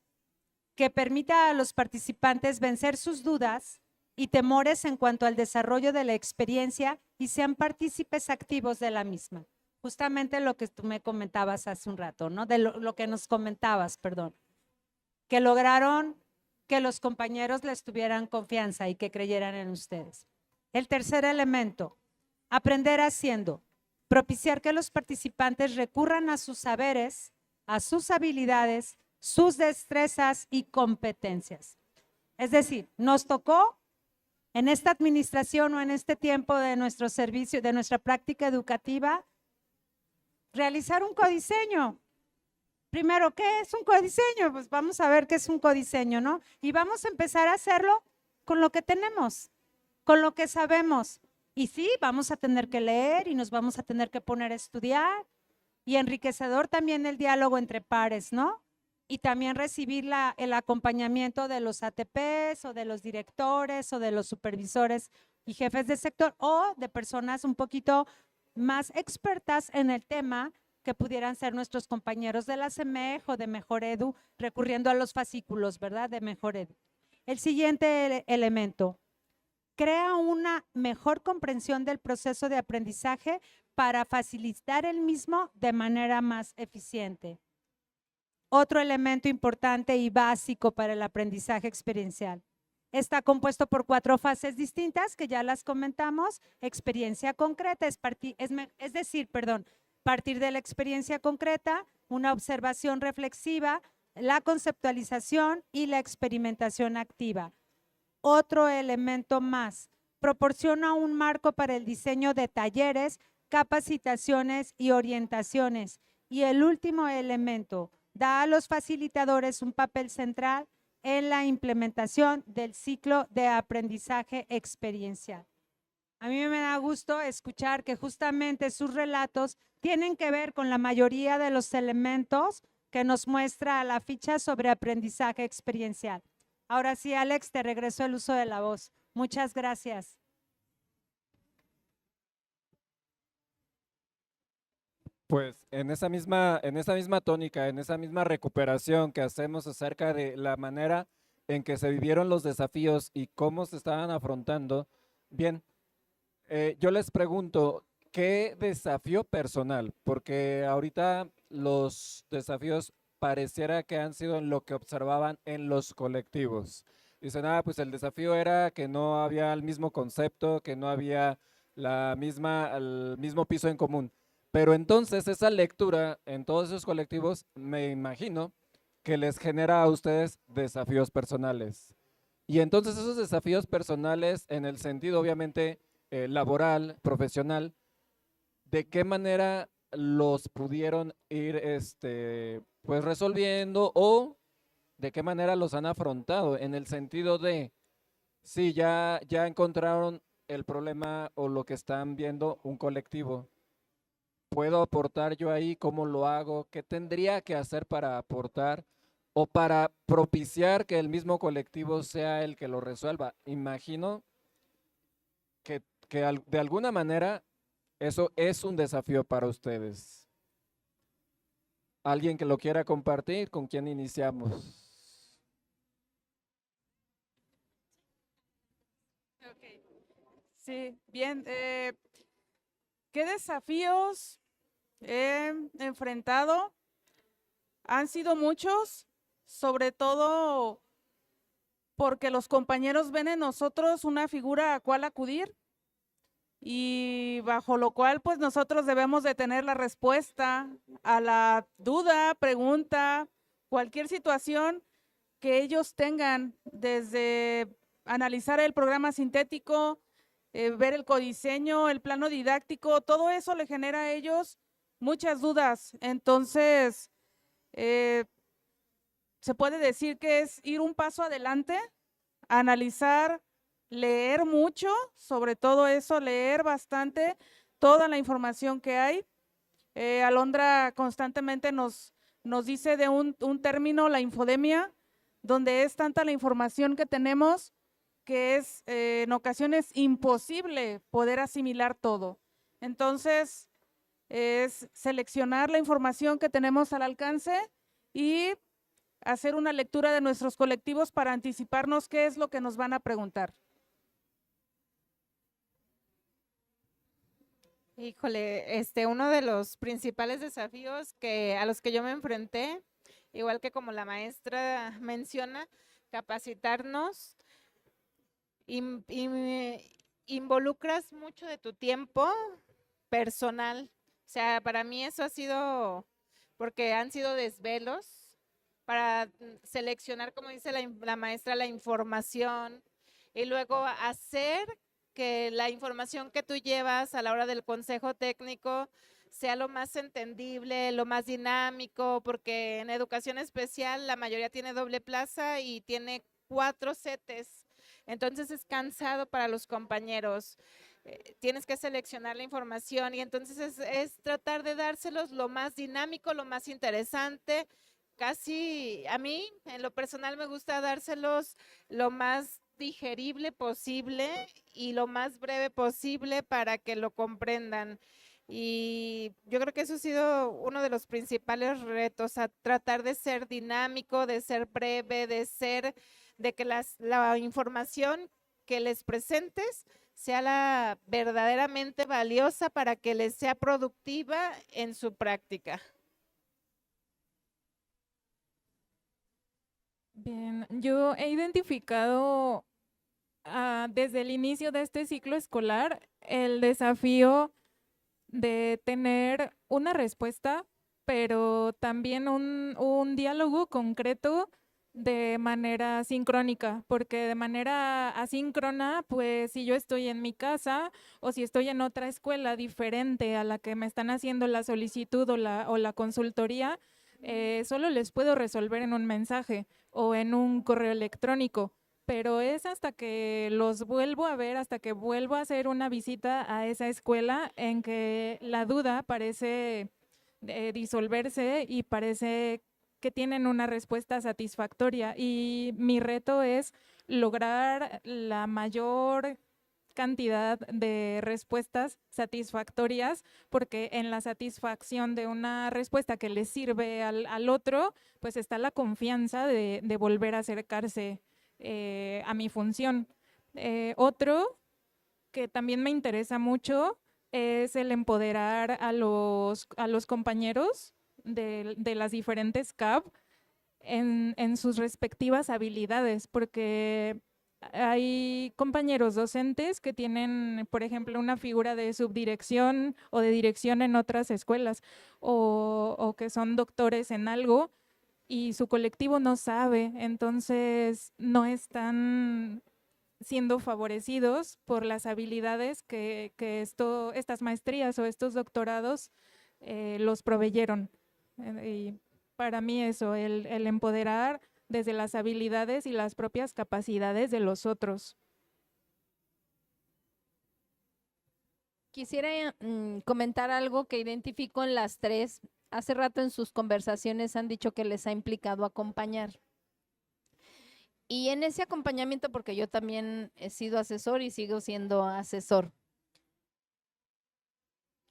que permita a los participantes vencer sus dudas y temores en cuanto al desarrollo de la experiencia y sean partícipes activos de la misma. Justamente lo que tú me comentabas hace un rato, ¿no? De lo que nos comentabas, perdón. Que lograron que los compañeros les tuvieran confianza y que creyeran en ustedes. El tercer elemento, aprender haciendo. Propiciar que los participantes recurran a sus saberes, a sus habilidades, sus destrezas y competencias. Es decir, nos tocó en esta administración o en este tiempo de nuestro servicio, de nuestra práctica educativa, realizar un codiseño. Primero, ¿qué es un codiseño? Pues vamos a ver qué es un codiseño, ¿no? Y vamos a empezar a hacerlo con lo que tenemos, con lo que sabemos. Y sí, vamos a tener que leer y nos vamos a tener que poner a estudiar. Y enriquecedor también el diálogo entre pares, ¿no? Y también recibir el acompañamiento de los ATPs o de los directores o de los supervisores y jefes de sector o de personas un poquito más expertas en el tema que pudieran ser nuestros compañeros de la CEMEJ o de Mejor Edu, recurriendo a los fascículos, ¿verdad? De Mejor Edu. El siguiente elemento, crea una mejor comprensión del proceso de aprendizaje para facilitar el mismo de manera más eficiente. Otro elemento importante y básico para el aprendizaje experiencial. Está compuesto por 4 fases distintas que ya las comentamos. Experiencia concreta, partir de la experiencia concreta, una observación reflexiva, la conceptualización y la experimentación activa. Otro elemento más, proporciona un marco para el diseño de talleres, capacitaciones y orientaciones. Y el último elemento, da a los facilitadores un papel central en la implementación del ciclo de aprendizaje experiencial. A mí me da gusto escuchar que justamente sus relatos tienen que ver con la mayoría de los elementos que nos muestra la ficha sobre aprendizaje experiencial. Ahora sí, Alex, te regreso el uso de la voz. Muchas gracias. Pues en esa misma tónica, en esa misma recuperación que hacemos acerca de la manera en que se vivieron los desafíos y cómo se estaban afrontando, bien, yo les pregunto, ¿qué desafío personal? Porque ahorita los desafíos pareciera que han sido en lo que observaban en los colectivos. Dicen, pues el desafío era que no había el mismo concepto, que no había el mismo piso en común. Pero entonces esa lectura en todos esos colectivos, me imagino que les genera a ustedes desafíos personales. Y entonces esos desafíos personales en el sentido obviamente laboral, profesional, ¿de qué manera los pudieron ir pues resolviendo o de qué manera los han afrontado? En el sentido de, sí, ya encontraron el problema o lo que están viendo un colectivo. ¿Puedo aportar yo ahí? ¿Cómo lo hago? ¿Qué tendría que hacer para aportar o para propiciar que el mismo colectivo sea el que lo resuelva? Imagino que de alguna manera eso es un desafío para ustedes. ¿Alguien que lo quiera compartir? ¿Con quién iniciamos? Sí, bien. ¿Qué desafíos he enfrentado? Han sido muchos, sobre todo porque los compañeros ven en nosotros una figura a cual acudir y bajo lo cual pues nosotros debemos de tener la respuesta a la duda, pregunta, cualquier situación que ellos tengan, desde analizar el programa sintético, ver el codiseño, el plano didáctico, todo eso le genera a ellos muchas dudas. Entonces, se puede decir que es ir un paso adelante, analizar, leer mucho, sobre todo eso, leer bastante toda la información que hay. Alondra constantemente nos dice de un término, la infodemia, donde es tanta la información que tenemos que es en ocasiones imposible poder asimilar todo. Entonces, es seleccionar la información que tenemos al alcance y hacer una lectura de nuestros colectivos para anticiparnos qué es lo que nos van a preguntar. Híjole, uno de los principales desafíos a los que yo me enfrenté, igual que como la maestra menciona, capacitarnos, involucras mucho de tu tiempo personal. O sea, para mí eso ha sido, porque han sido desvelos para seleccionar, como dice la maestra, la información y luego hacer que la información que tú llevas a la hora del consejo técnico sea lo más entendible, lo más dinámico, porque en educación especial la mayoría tiene doble plaza y tiene 4 setes. Entonces es cansado para los compañeros. Tienes que seleccionar la información y entonces es tratar de dárselos lo más dinámico, lo más interesante. Casi a mí, en lo personal, me gusta dárselos lo más digerible posible y lo más breve posible para que lo comprendan. Y yo creo que eso ha sido uno de los principales retos, a tratar de ser dinámico, de ser breve, de que la información que les presentes sea la verdaderamente valiosa para que les sea productiva en su práctica. Bien, yo he identificado desde el inicio de este ciclo escolar el desafío de tener una respuesta, pero también un diálogo concreto de manera sincrónica, porque de manera asíncrona, pues si yo estoy en mi casa o si estoy en otra escuela diferente a la que me están haciendo la solicitud o la consultoría, solo les puedo resolver en un mensaje o en un correo electrónico, pero es hasta que los vuelvo a ver, hasta que vuelvo a hacer una visita a esa escuela en que la duda parece disolverse y parece que tienen una respuesta satisfactoria. Y mi reto es lograr la mayor cantidad de respuestas satisfactorias, porque en la satisfacción de una respuesta que le sirve al otro, pues está la confianza de volver a acercarse a mi función. Otro que también me interesa mucho es el empoderar a los compañeros de las diferentes CAP en sus respectivas habilidades, porque hay compañeros docentes que tienen, por ejemplo, una figura de subdirección o de dirección en otras escuelas o que son doctores en algo y su colectivo no sabe, entonces no están siendo favorecidos por las habilidades que estas maestrías o estos doctorados los proveyeron. Y para mí eso, el empoderar desde las habilidades y las propias capacidades de los otros. Quisiera comentar algo que identifico en las tres. Hace rato en sus conversaciones han dicho que les ha implicado acompañar. Y en ese acompañamiento, porque yo también he sido asesor y sigo siendo asesor,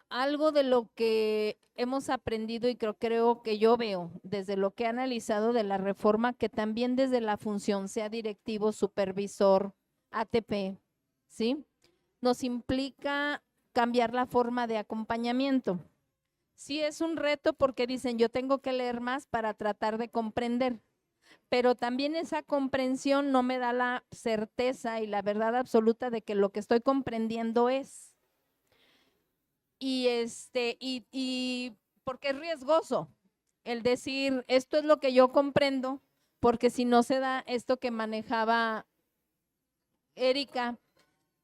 algo de lo que hemos aprendido y creo que yo veo desde lo que he analizado de la reforma, que también desde la función, sea directivo, supervisor, ATP, ¿sí? Nos implica cambiar la forma de acompañamiento. Sí es un reto porque dicen, yo tengo que leer más para tratar de comprender, pero también esa comprensión no me da la certeza y la verdad absoluta de que lo que estoy comprendiendo es. Y porque es riesgoso el decir, esto es lo que yo comprendo, porque si no se da esto que manejaba Erika,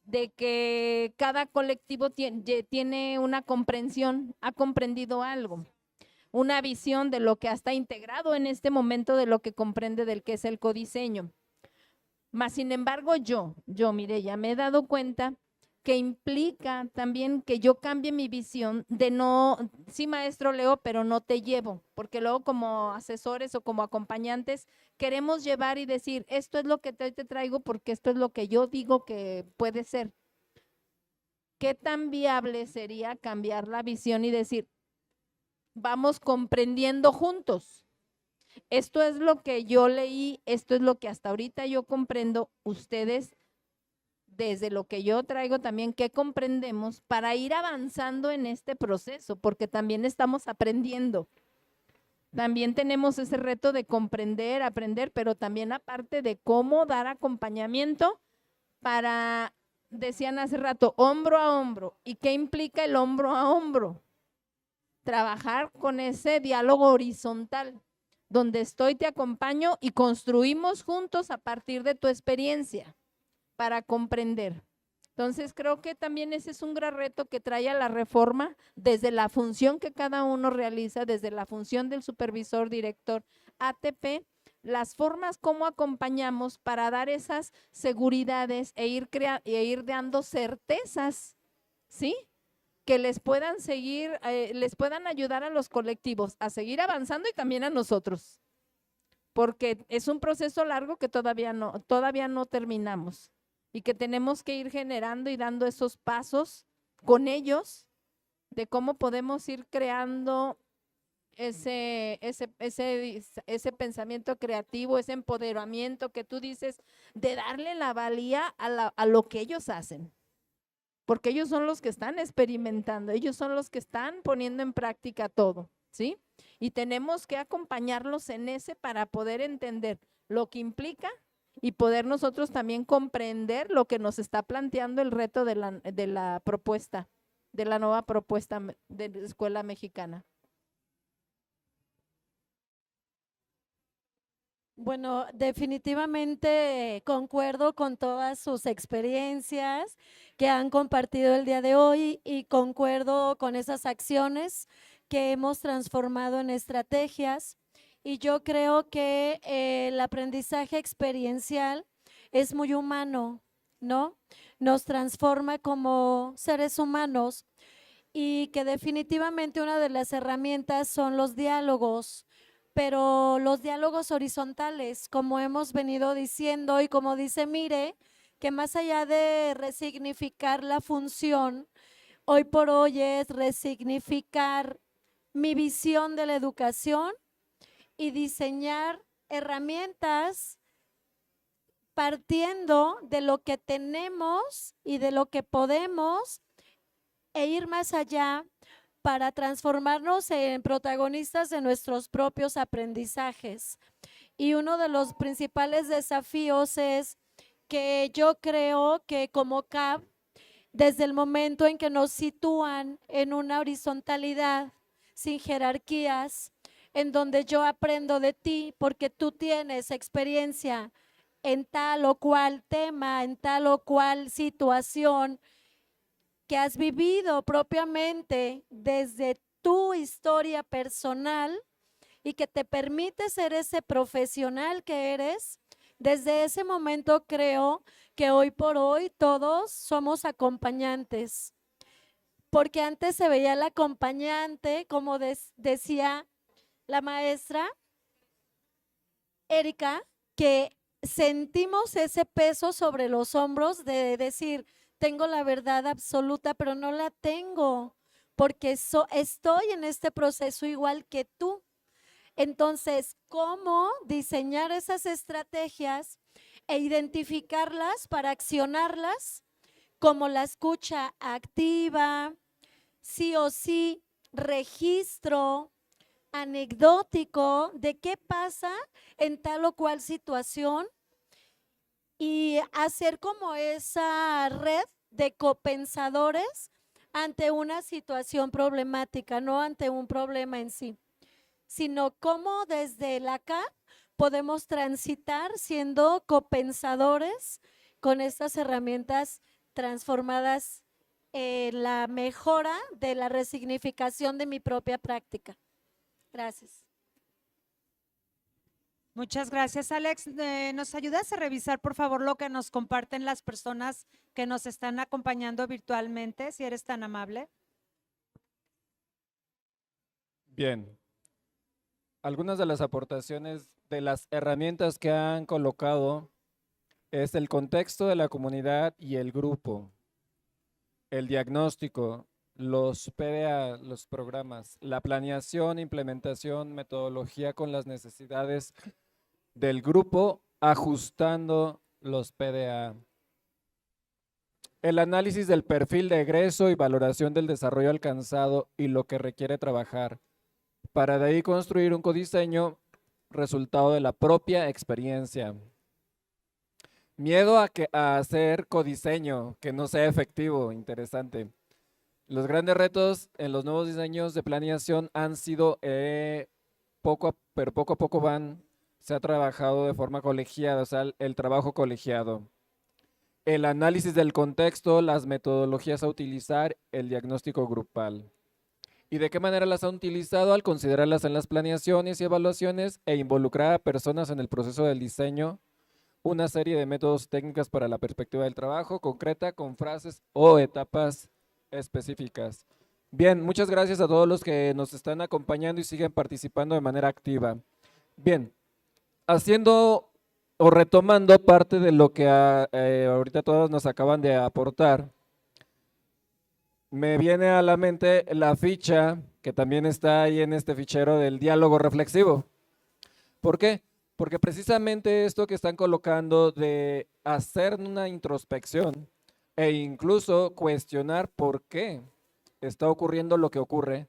de que cada colectivo tiene una comprensión, ha comprendido algo, una visión de lo que está integrado en este momento de lo que comprende del que es el codiseño. Mas, sin embargo, yo, Mireya, me he dado cuenta que implica también que yo cambie mi visión de no, sí maestro leo, pero no te llevo, porque luego como asesores o como acompañantes queremos llevar y decir, esto es lo que te traigo porque esto es lo que yo digo que puede ser. ¿Qué tan viable sería cambiar la visión y decir, vamos comprendiendo juntos? Esto es lo que yo leí, esto es lo que hasta ahorita yo comprendo, ustedes desde lo que yo traigo también, ¿qué comprendemos para ir avanzando en este proceso? Porque también estamos aprendiendo. También tenemos ese reto de comprender, aprender, pero también aparte de cómo dar acompañamiento para, decían hace rato, hombro a hombro. ¿Y qué implica el hombro a hombro? Trabajar con ese diálogo horizontal, donde estoy, te acompaño y construimos juntos a partir de tu experiencia para comprender. Entonces, creo que también ese es un gran reto que trae a la reforma desde la función que cada uno realiza, desde la función del supervisor, director, ATP, las formas como acompañamos para dar esas seguridades e ir dando certezas, ¿sí? Que les puedan seguir, les puedan ayudar a los colectivos a seguir avanzando y también a nosotros, porque es un proceso largo que todavía no terminamos y que tenemos que ir generando y dando esos pasos con ellos de cómo podemos ir creando ese pensamiento creativo, ese empoderamiento que tú dices, de darle la valía a lo que ellos hacen. Porque ellos son los que están experimentando, ellos son los que están poniendo en práctica todo, ¿sí? Y tenemos que acompañarlos en ese para poder entender lo que implica y poder nosotros también comprender lo que nos está planteando el reto de la propuesta, de la nueva propuesta de la escuela mexicana. Bueno, definitivamente concuerdo con todas sus experiencias que han compartido el día de hoy y concuerdo con esas acciones que hemos transformado en estrategias. Y yo creo que el aprendizaje experiencial es muy humano, ¿no? Nos transforma como seres humanos y que definitivamente una de las herramientas son los diálogos, pero los diálogos horizontales, como hemos venido diciendo y como dice Mire, que más allá de resignificar la función, hoy por hoy es resignificar mi visión de la educación y diseñar herramientas partiendo de lo que tenemos y de lo que podemos e ir más allá para transformarnos en protagonistas de nuestros propios aprendizajes. Y uno de los principales desafíos es que yo creo que como CAP, desde el momento en que nos sitúan en una horizontalidad, sin jerarquías, en donde yo aprendo de ti porque tú tienes experiencia en tal o cual tema, en tal o cual situación que has vivido propiamente desde tu historia personal y que te permite ser ese profesional que eres. Desde ese momento creo que hoy por hoy todos somos acompañantes, porque antes se veía el acompañante, como decía la maestra Erika, que sentimos ese peso sobre los hombros de decir, tengo la verdad absoluta, pero no la tengo, porque estoy en este proceso igual que tú. Entonces, ¿cómo diseñar esas estrategias e identificarlas para accionarlas? Como la escucha activa, sí o sí, registro anecdótico de qué pasa en tal o cual situación y hacer como esa red de copensadores ante una situación problemática, no ante un problema en sí, sino cómo desde el acá podemos transitar siendo copensadores con estas herramientas transformadas en la mejora de la resignificación de mi propia práctica. Gracias. Muchas gracias, Alex. ¿Nos ayudas a revisar, por favor, lo que nos comparten las personas que nos están acompañando virtualmente, si eres tan amable? Bien. Algunas de las aportaciones de las herramientas que han colocado es el contexto de la comunidad y el grupo, el diagnóstico, los PDA, los programas, la planeación, implementación, metodología con las necesidades del grupo, ajustando los PDA. El análisis del perfil de egreso y valoración del desarrollo alcanzado y lo que requiere trabajar, para de ahí construir un codiseño resultado de la propia experiencia. Miedo a hacer codiseño que no sea efectivo, interesante. Los grandes retos en los nuevos diseños de planeación han sido, poco a poco se ha trabajado de forma colegiada, o sea, el trabajo colegiado. El análisis del contexto, las metodologías a utilizar, el diagnóstico grupal. ¿Y de qué manera las han utilizado? Al considerarlas en las planeaciones y evaluaciones e involucrar a personas en el proceso del diseño, una serie de métodos técnicas para la perspectiva del trabajo concreta con frases o etapas específicas. Bien, muchas gracias a todos los que nos están acompañando y siguen participando de manera activa. Bien, haciendo o retomando parte de lo que ahorita todos nos acaban de aportar, me viene a la mente la ficha que también está ahí en este fichero del diálogo reflexivo. ¿Por qué? Porque precisamente esto que están colocando de hacer una introspección e incluso cuestionar por qué está ocurriendo lo que ocurre,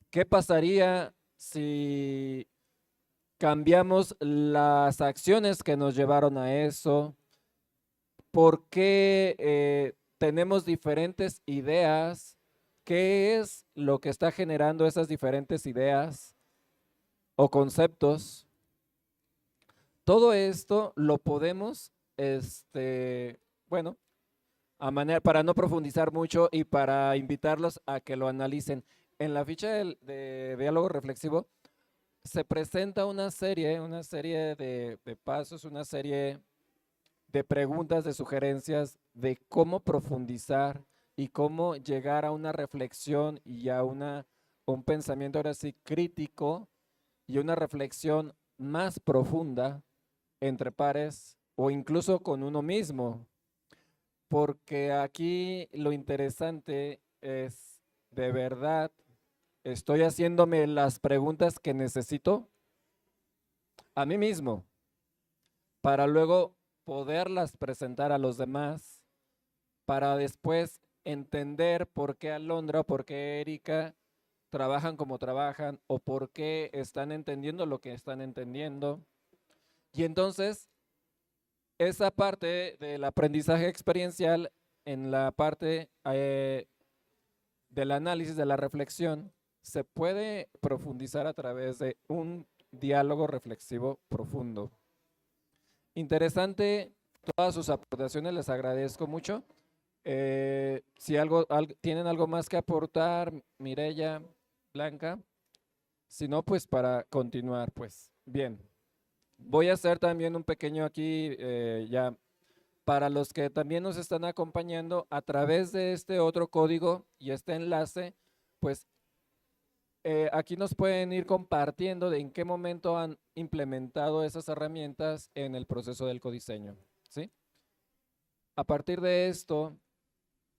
¿qué pasaría si cambiamos las acciones que nos llevaron a eso? ¿Por qué tenemos diferentes ideas? ¿Qué es lo que está generando esas diferentes ideas o conceptos? Todo esto lo podemos, bueno, para no profundizar mucho y para invitarlos a que lo analicen. En la ficha de diálogo reflexivo se presenta una serie de pasos, una serie de preguntas, de sugerencias de cómo profundizar y cómo llegar a una reflexión y a un pensamiento ahora sí crítico y una reflexión más profunda entre pares o incluso con uno mismo. Porque aquí lo interesante es, ¿de verdad estoy haciéndome las preguntas que necesito a mí mismo para luego poderlas presentar a los demás, para después entender por qué Alondra o por qué Erika trabajan como trabajan o por qué están entendiendo lo que están entendiendo? Y entonces, esa parte del aprendizaje experiencial en la parte del análisis, de la reflexión, se puede profundizar a través de un diálogo reflexivo profundo. Interesante todas sus aportaciones, les agradezco mucho. Si tienen algo más que aportar, Mireya, Blanca, si no, pues para continuar, pues bien. Voy a hacer también un pequeño aquí, ya, para los que también nos están acompañando a través de este otro código y este enlace, pues aquí nos pueden ir compartiendo de en qué momento han implementado esas herramientas en el proceso del codiseño, ¿sí? A partir de esto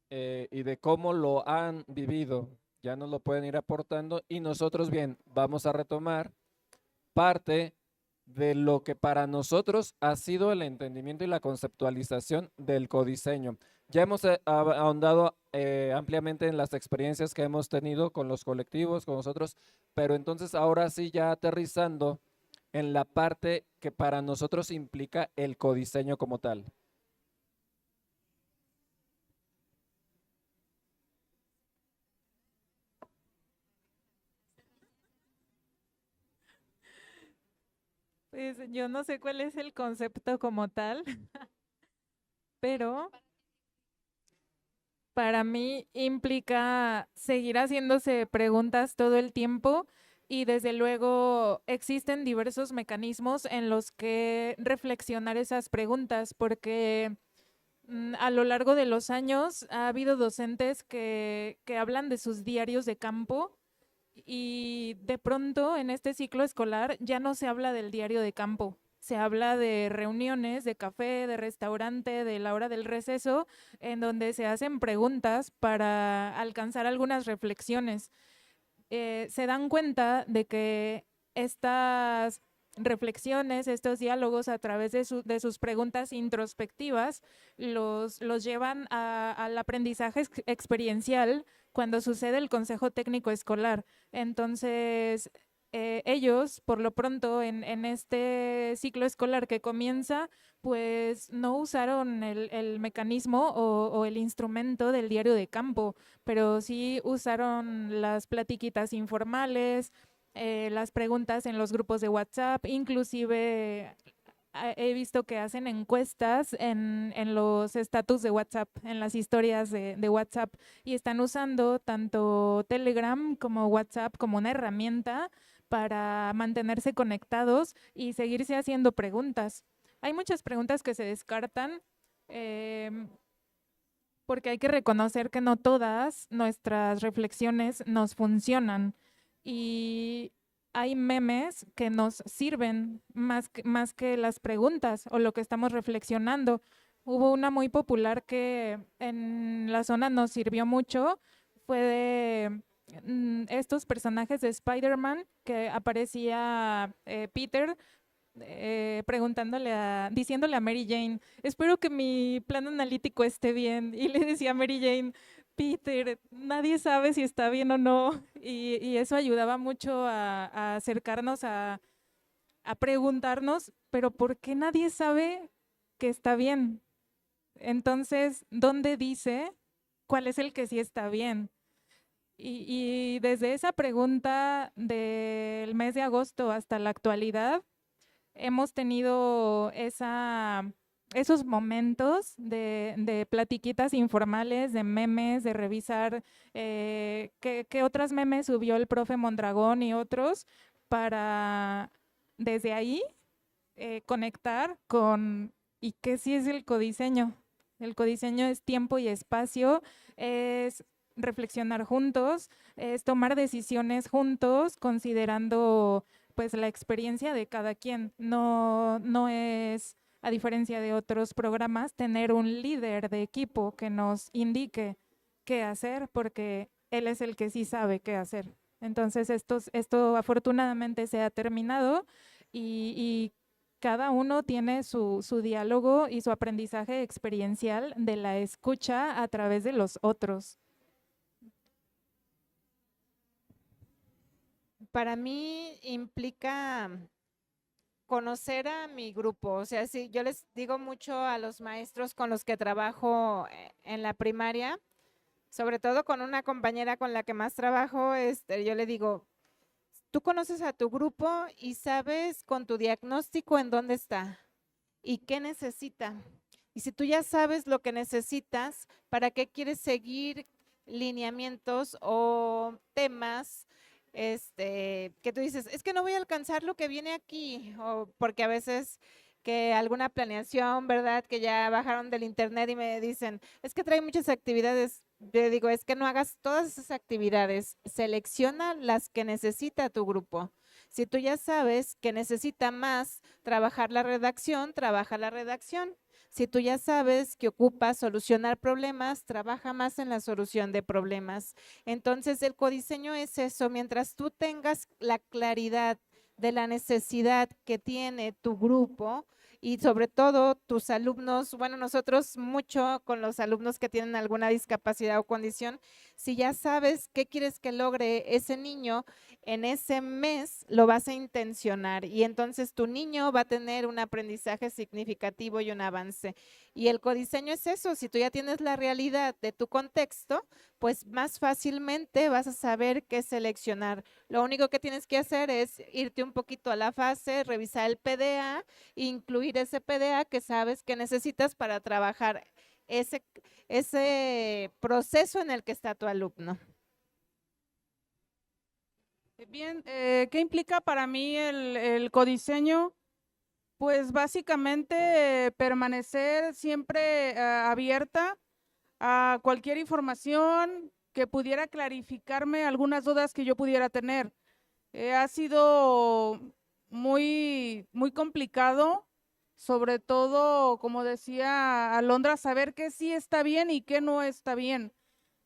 y de cómo lo han vivido, ya nos lo pueden ir aportando y nosotros, bien, vamos a retomar parte de lo que para nosotros ha sido el entendimiento y la conceptualización del codiseño. Ya hemos ahondado ampliamente en las experiencias que hemos tenido con los colectivos, con nosotros, pero entonces ahora sí ya aterrizando en la parte que para nosotros implica el codiseño como tal. Pues yo no sé cuál es el concepto como tal, pero para mí implica seguir haciéndose preguntas todo el tiempo y desde luego existen diversos mecanismos en los que reflexionar esas preguntas porque a lo largo de los años ha habido docentes que hablan de sus diarios de campo y de pronto en este ciclo escolar ya no se habla del diario de campo, se habla de reuniones, de café, de restaurante, de la hora del receso, en donde se hacen preguntas para alcanzar algunas reflexiones. Se dan cuenta de que estas reflexiones, estos diálogos a través de sus preguntas introspectivas los llevan al aprendizaje experiencial cuando sucede el consejo técnico escolar. Entonces, ellos, por lo pronto, en este ciclo escolar que comienza, pues no usaron el mecanismo o el instrumento del diario de campo, pero sí usaron las platiquitas informales, las preguntas en los grupos de WhatsApp, inclusive he visto que hacen encuestas en los estatus de WhatsApp, en las historias de WhatsApp, y están usando tanto Telegram como WhatsApp como una herramienta para mantenerse conectados y seguirse haciendo preguntas. Hay muchas preguntas que se descartan porque hay que reconocer que no todas nuestras reflexiones nos funcionan y hay memes que nos sirven más que las preguntas o lo que estamos reflexionando. Hubo una muy popular que en la zona nos sirvió mucho, fue de estos personajes de Spider-Man que aparecía Peter diciéndole a Mary Jane, espero que mi plan analítico esté bien. Y le decía a Mary Jane, Peter, nadie sabe si está bien o no. Y eso ayudaba mucho a acercarnos a preguntarnos, pero ¿por qué nadie sabe que está bien? Entonces, ¿dónde dice cuál es el que sí está bien? Y desde esa pregunta del mes de agosto hasta la actualidad, hemos tenido esos momentos de platiquitas informales, de memes, de revisar qué otras memes subió el profe Mondragón y otros para desde ahí conectar con ¿y qué sí es el codiseño? El codiseño es tiempo y espacio, es reflexionar juntos, es tomar decisiones juntos, considerando pues la experiencia de cada quien. No es, a diferencia de otros programas, tener un líder de equipo que nos indique qué hacer, porque él es el que sí sabe qué hacer. Entonces, esto afortunadamente se ha terminado y cada uno tiene su diálogo y su aprendizaje experiencial de la escucha a través de los otros. Para mí implica conocer a mi grupo. O sea, sí, yo les digo mucho a los maestros con los que trabajo en la primaria, sobre todo con una compañera con la que más trabajo, yo le digo, tú conoces a tu grupo y sabes con tu diagnóstico en dónde está y qué necesita. Y si tú ya sabes lo que necesitas, ¿para qué quieres seguir lineamientos o temas que tú dices, es que no voy a alcanzar lo que viene aquí? O porque a veces que alguna planeación, ¿verdad? Que ya bajaron del internet y me dicen, es que trae muchas actividades. Yo digo, es que no hagas todas esas actividades, selecciona las que necesita tu grupo. Si tú ya sabes que necesita más trabajar la redacción, trabaja la redacción. Si tú ya sabes que ocupa solucionar problemas, trabaja más en la solución de problemas. Entonces, el codiseño es eso, mientras tú tengas la claridad de la necesidad que tiene tu grupo y sobre todo tus alumnos, bueno, nosotros mucho con los alumnos que tienen alguna discapacidad o condición, si ya sabes qué quieres que logre ese niño en ese mes, lo vas a intencionar y entonces tu niño va a tener un aprendizaje significativo y un avance. Y el codiseño es eso, si tú ya tienes la realidad de tu contexto, pues más fácilmente vas a saber qué seleccionar. Lo único que tienes que hacer es irte un poquito a la fase, revisar el PDA, incluir ese PDA que sabes que necesitas para trabajar ese proceso en el que está tu alumno. Bien, ¿qué implica para mí el codiseño? Pues básicamente permanecer siempre abierta a cualquier información que pudiera clarificarme algunas dudas que yo pudiera tener. Ha sido muy complicado, sobre todo, como decía Alondra, saber qué sí está bien y qué no está bien.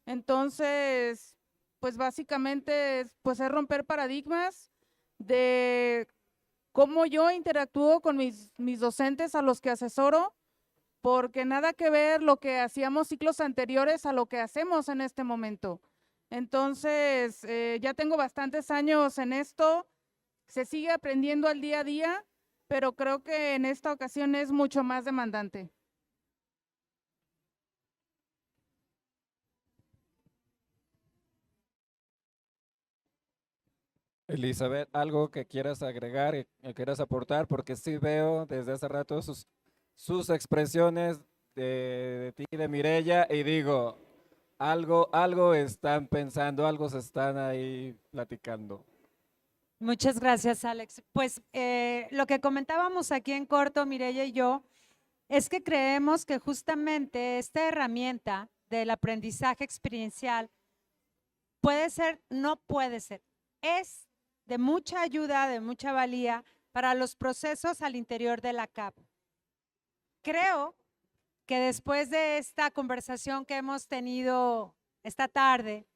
Entonces, pues básicamente pues es romper paradigmas de cómo yo interactúo con mis docentes a los que asesoro, porque nada que ver lo que hacíamos ciclos anteriores a lo que hacemos en este momento. Entonces, ya tengo bastantes años en esto, se sigue aprendiendo al día a día, pero creo que en esta ocasión es mucho más demandante. Elizabeth, algo que quieras agregar, que quieras aportar, porque sí veo desde hace rato sus expresiones de ti y de Mireya y digo, algo están pensando, algo se están ahí platicando. Muchas gracias, Alex. Pues lo que comentábamos aquí en corto, Mireya y yo, es que creemos que justamente esta herramienta del aprendizaje experiencial puede ser, no puede ser, es de mucha ayuda, de mucha valía para los procesos al interior de la CAP. Creo que después de esta conversación que hemos tenido esta tarde,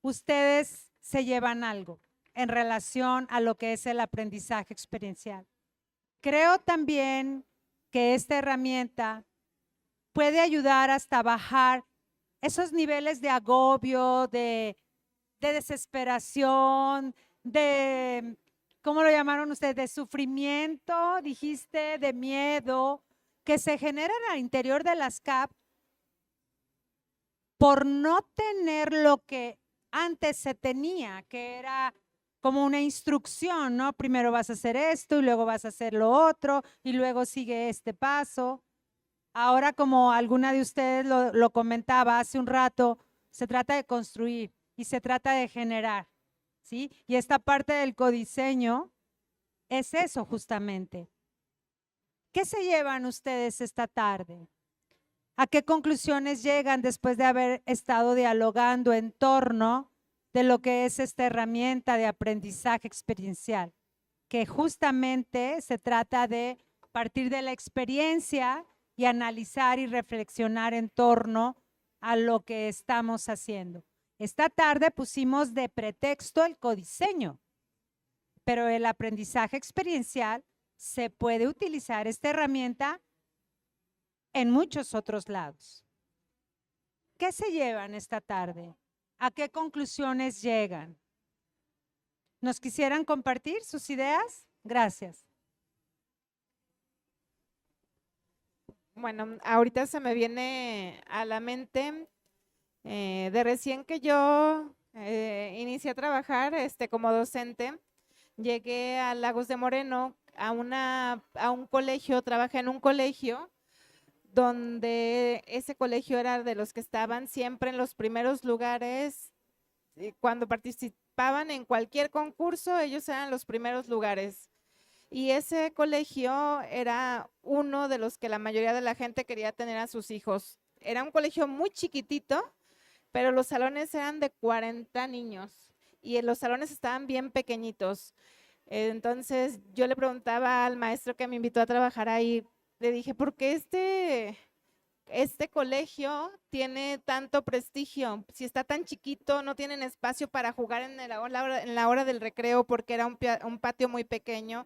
ustedes se llevan algo en relación a lo que es el aprendizaje experiencial. Creo también que esta herramienta puede ayudar hasta bajar esos niveles de agobio, de desesperación, de, ¿cómo lo llamaron ustedes? De sufrimiento, dijiste, de miedo, que se generan al interior de las CAP por no tener lo que antes se tenía, que era como una instrucción, ¿no? Primero vas a hacer esto y luego vas a hacer lo otro y luego sigue este paso. Ahora, como alguna de ustedes lo comentaba hace un rato, se trata de construir y se trata de generar, ¿sí? Y esta parte del codiseño es eso justamente. ¿Qué se llevan ustedes esta tarde? ¿A qué conclusiones llegan después de haber estado dialogando en torno de lo que es esta herramienta de aprendizaje experiencial? Que justamente se trata de partir de la experiencia y analizar y reflexionar en torno a lo que estamos haciendo. Esta tarde pusimos de pretexto el codiseño, pero el aprendizaje experiencial se puede utilizar esta herramienta en muchos otros lados. ¿Qué se llevan esta tarde? ¿A qué conclusiones llegan? ¿Nos quisieran compartir sus ideas? Gracias. Bueno, ahorita se me viene a la mente De recién que yo inicié a trabajar como docente, llegué a Lagos de Moreno, a un colegio, trabajé en un colegio donde ese colegio era de los que estaban siempre en los primeros lugares. Cuando participaban en cualquier concurso, ellos eran los primeros lugares. Y ese colegio era uno de los que la mayoría de la gente quería tener a sus hijos. Era un colegio muy chiquitito, pero los salones eran de 40 niños y los salones estaban bien pequeñitos. Entonces yo le preguntaba al maestro que me invitó a trabajar ahí, le dije, ¿por qué este colegio tiene tanto prestigio? Si está tan chiquito, no tienen espacio para jugar en la hora del recreo porque era un patio muy pequeño.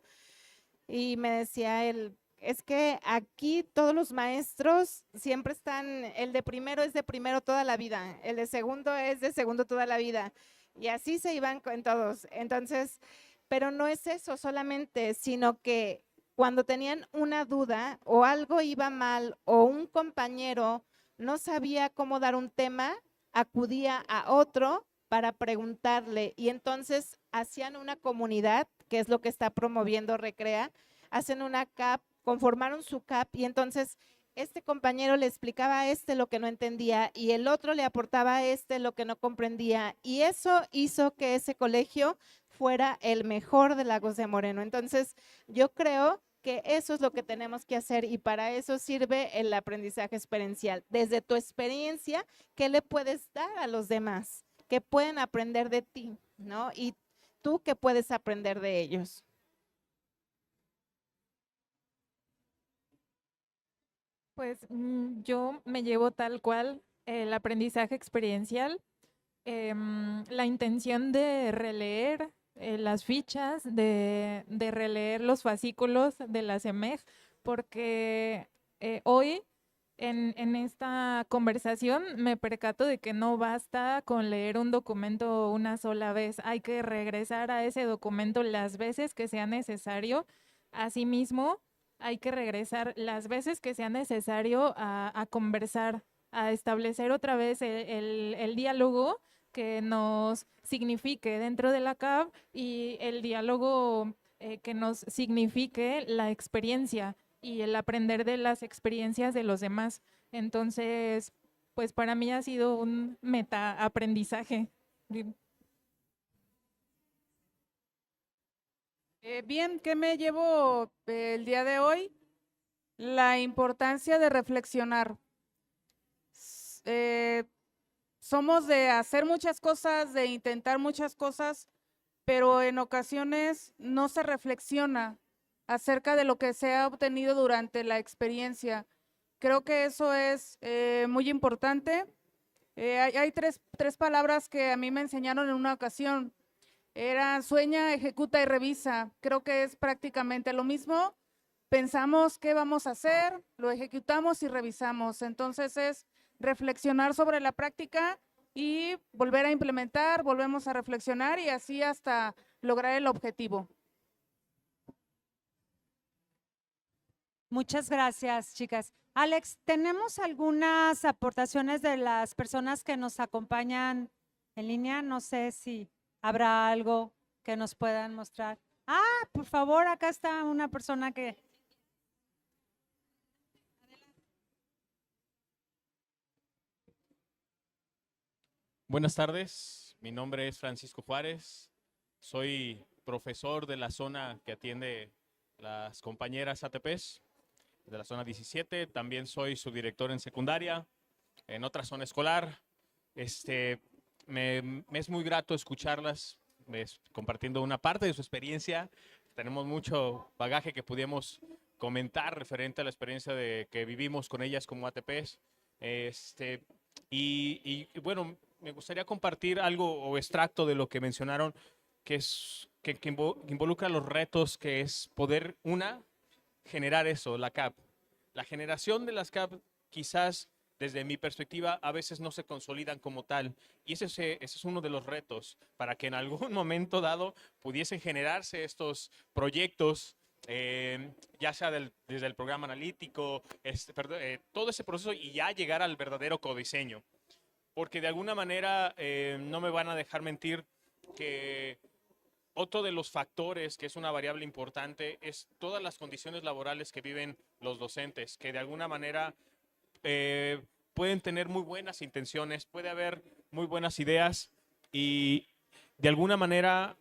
Y me decía él, es que aquí todos los maestros siempre están, el de primero es de primero toda la vida, el de segundo es de segundo toda la vida. Y así se iban con todos. Entonces, pero no es eso solamente, sino que cuando tenían una duda o algo iba mal o un compañero no sabía cómo dar un tema, acudía a otro para preguntarle y entonces hacían una comunidad, que es lo que está promoviendo Recrea, hacen una CAP, conformaron su CAP y entonces este compañero le explicaba a este lo que no entendía y el otro le aportaba a este lo que no comprendía y eso hizo que ese colegio fuera el mejor de Lagos de Moreno. Entonces, yo creo que eso es lo que tenemos que hacer y para eso sirve el aprendizaje experiencial. Desde tu experiencia, ¿qué le puedes dar a los demás? ¿Qué pueden aprender de ti? ¿No? Y tú, ¿qué puedes aprender de ellos? Pues yo me llevo tal cual el aprendizaje experiencial, la intención de releer las fichas, de releer los fascículos de la CEMEG, porque hoy en esta conversación me percato de que no basta con leer un documento una sola vez, hay que regresar a ese documento las veces que sea necesario. Asimismo, hay que regresar las veces que sea necesario a conversar, a establecer otra vez el diálogo que nos signifique dentro de la CAB y el diálogo que nos signifique la experiencia y el aprender de las experiencias de los demás. Entonces, pues para mí ha sido un meta-aprendizaje. Bien, ¿qué me llevo el día de hoy? La importancia de reflexionar. Somos de hacer muchas cosas, de intentar muchas cosas, pero en ocasiones no se reflexiona acerca de lo que se ha obtenido durante la experiencia. Creo que eso es muy importante. Hay tres palabras que a mí me enseñaron en una ocasión. Era sueña, ejecuta y revisa. Creo que es prácticamente lo mismo. Pensamos qué vamos a hacer, lo ejecutamos y revisamos. Entonces es reflexionar sobre la práctica y volver a implementar, volvemos a reflexionar y así hasta lograr el objetivo. Muchas gracias, chicas. Alex, ¿tenemos algunas aportaciones de las personas que nos acompañan en línea? No sé si habrá algo que nos puedan mostrar. Ah, por favor, acá está una persona que… Buenas tardes, mi nombre es Francisco Juárez, soy profesor de la zona que atiende las compañeras ATPs de la zona 17, también soy su director en secundaria, en otra zona escolar. Me es muy grato escucharlas compartiendo una parte de su experiencia. Tenemos mucho bagaje que pudimos comentar referente a la experiencia que vivimos con ellas como ATPs. Y bueno, me gustaría compartir algo o extracto de lo que mencionaron, que involucra los retos, que es poder, generar eso, la CAP. La generación de las CAP quizás desde mi perspectiva a veces no se consolidan como tal y ese es uno de los retos para que en algún momento dado pudiesen generarse estos proyectos, ya sea desde el programa analítico, todo ese proceso y ya llegar al verdadero codiseño. porque de alguna manera no me van a dejar mentir que otro de los factores que es una variable importante es todas las condiciones laborales que viven los docentes, que de alguna manera pueden tener muy buenas intenciones, puede haber muy buenas ideas y de alguna manera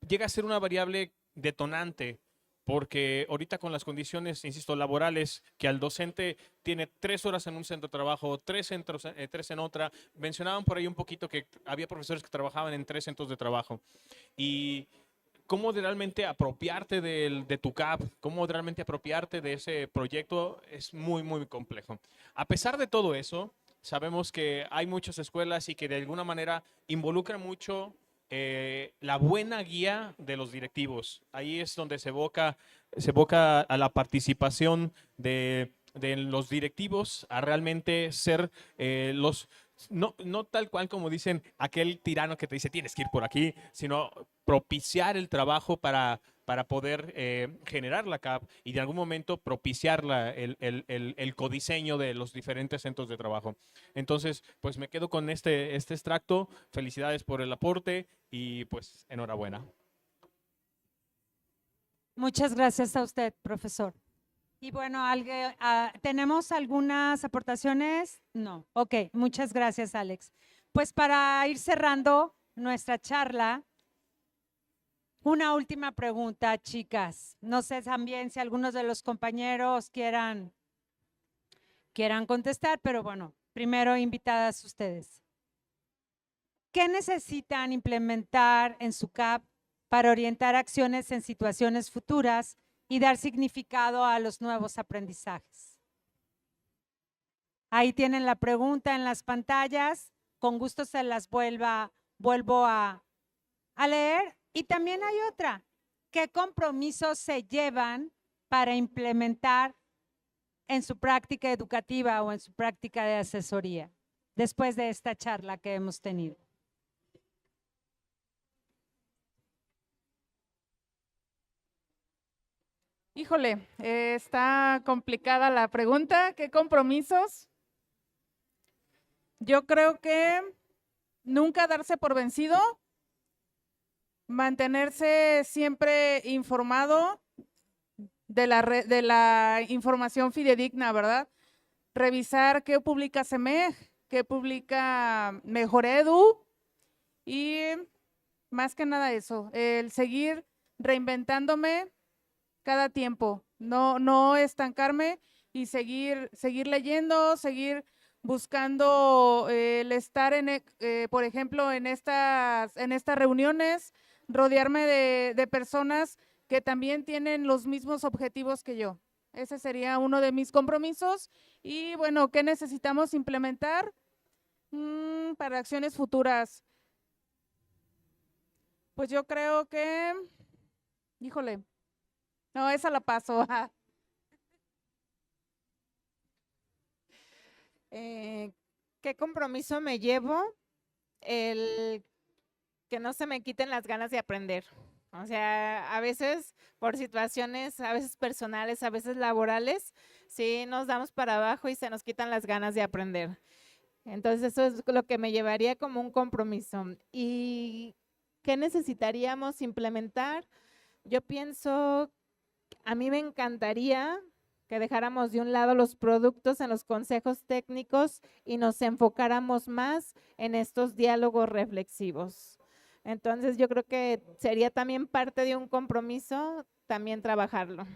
llega a ser una variable detonante, porque ahorita con las condiciones, insisto, laborales, que al docente tiene 3 horas en un centro de trabajo, 3 en otra, mencionaban por ahí un poquito que había profesores que trabajaban en 3 centros de trabajo, y cómo realmente apropiarte de tu CAP, cómo realmente apropiarte de ese proyecto es muy, muy complejo. A pesar de todo eso, sabemos que hay muchas escuelas y que de alguna manera involucran mucho la buena guía de los directivos. Ahí es donde se evoca a la participación de los directivos a realmente ser no tal cual como dicen aquel tirano que te dice tienes que ir por aquí, sino propiciar el trabajo para poder generar la CAP y de algún momento propiciar el codiseño de los diferentes centros de trabajo. Entonces, pues me quedo con este extracto. Felicidades por el aporte y pues enhorabuena. Muchas gracias a usted, profesor. Y bueno, ¿tenemos algunas aportaciones? No. Ok, muchas gracias, Alex. Pues para ir cerrando nuestra charla, una última pregunta, chicas. No sé también si algunos de los compañeros quieran contestar, pero bueno, primero invitadas ustedes. ¿Qué necesitan implementar en su CAP para orientar acciones en situaciones futuras y dar significado a los nuevos aprendizajes? Ahí tienen la pregunta en las pantallas. Con gusto se las vuelvo a leer. Y también hay otra. ¿Qué compromisos se llevan para implementar en su práctica educativa o en su práctica de asesoría después de esta charla que hemos tenido? Híjole, está complicada la pregunta. ¿Qué compromisos? Yo creo que nunca darse por vencido, mantenerse siempre informado de la información fidedigna, ¿verdad? Revisar qué publica CEMEG, qué publica Mejoredu y más que nada eso, el seguir reinventándome cada tiempo, no estancarme y seguir leyendo, seguir buscando el estar por ejemplo, en estas reuniones, rodearme de personas que también tienen los mismos objetivos que yo. Ese sería uno de mis compromisos. Y bueno, ¿qué necesitamos implementar para acciones futuras? Pues yo creo que, híjole, no, esa la paso. ¿Qué compromiso me llevo? El que no se me quiten las ganas de aprender. O sea, a veces por situaciones, a veces personales, a veces laborales, sí nos damos para abajo y se nos quitan las ganas de aprender. Entonces eso es lo que me llevaría como un compromiso. ¿Y qué necesitaríamos implementar? Yo pienso, a mí me encantaría que dejáramos de un lado los productos en los consejos técnicos y nos enfocáramos más en estos diálogos reflexivos. Entonces yo creo que sería también parte de un compromiso también trabajarlo.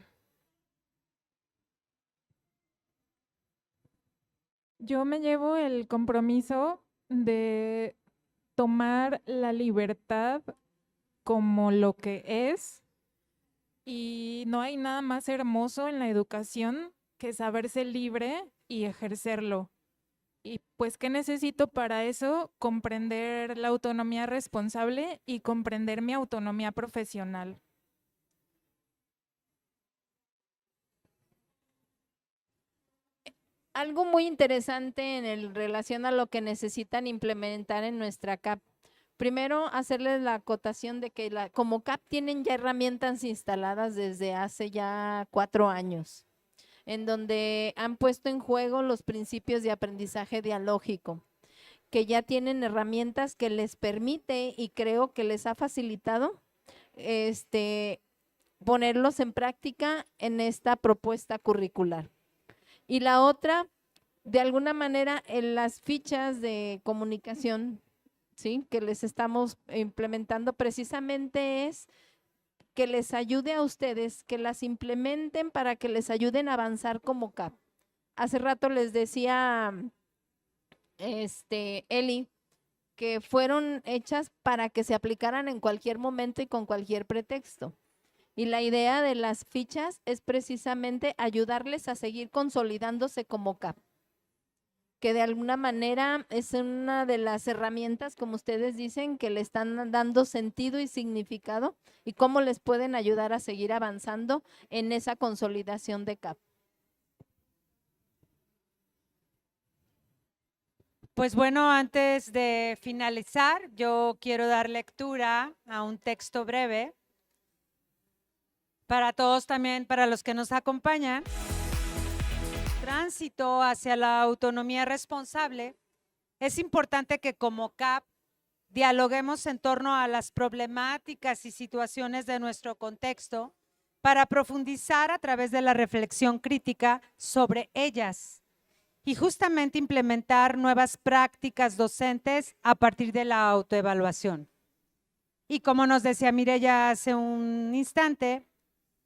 Yo me llevo el compromiso de tomar la libertad como lo que es, y no hay nada más hermoso en la educación que saberse libre y ejercerlo. Y pues, ¿qué necesito para eso? Comprender la autonomía responsable y comprender mi autonomía profesional. Algo muy interesante en relación a lo que necesitan implementar en nuestra CAP. Primero, hacerles la acotación de que como CAP tienen ya herramientas instaladas desde hace ya 4 años. en donde han puesto en juego los principios de aprendizaje dialógico, que ya tienen herramientas que les permite y creo que les ha facilitado ponerlos en práctica en esta propuesta curricular. Y la otra, de alguna manera, en las fichas de comunicación, ¿sí?, que les estamos implementando, precisamente es que les ayude a ustedes, que las implementen para que les ayuden a avanzar como CAP. Hace rato les decía Eli, que fueron hechas para que se aplicaran en cualquier momento y con cualquier pretexto. Y la idea de las fichas es precisamente ayudarles a seguir consolidándose como CAP, que de alguna manera es una de las herramientas, como ustedes dicen, que le están dando sentido y significado, y cómo les pueden ayudar a seguir avanzando en esa consolidación de CAP. Pues bueno, antes de finalizar, yo quiero dar lectura a un texto breve para todos también, para los que nos acompañan. Tránsito hacia la autonomía responsable. Es importante que como CAP dialoguemos en torno a las problemáticas y situaciones de nuestro contexto para profundizar a través de la reflexión crítica sobre ellas y justamente implementar nuevas prácticas docentes a partir de la autoevaluación. Y como nos decía Mireya hace un instante,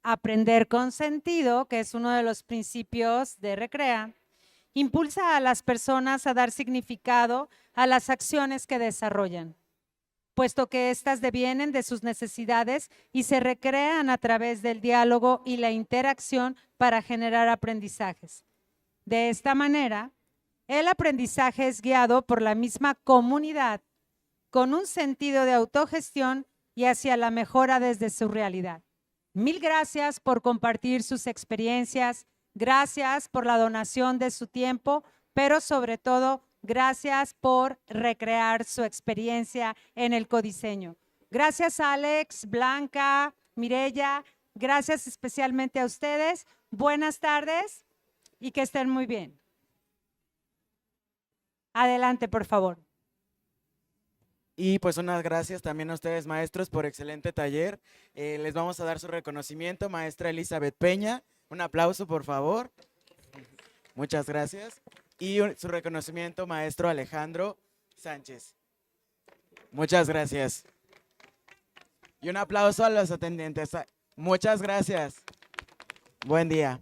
aprender con sentido, que es uno de los principios de Recrea, impulsa a las personas a dar significado a las acciones que desarrollan, puesto que éstas devienen de sus necesidades y se recrean a través del diálogo y la interacción para generar aprendizajes. De esta manera, el aprendizaje es guiado por la misma comunidad, con un sentido de autogestión y hacia la mejora desde su realidad. Mil gracias por compartir sus experiencias, gracias por la donación de su tiempo, pero sobre todo, gracias por recrear su experiencia en el codiseño. Gracias Alex, Blanca, Mireya, gracias especialmente a ustedes. Buenas tardes y que estén muy bien. Adelante, por favor. Y pues unas gracias también a ustedes, maestros, por excelente taller. Les vamos a dar su reconocimiento, maestra Elizabeth Peña. Un aplauso, por favor. Muchas gracias. Y su reconocimiento, maestro Alejandro Sánchez. Muchas gracias. Y un aplauso a los atendientes. Muchas gracias. Buen día.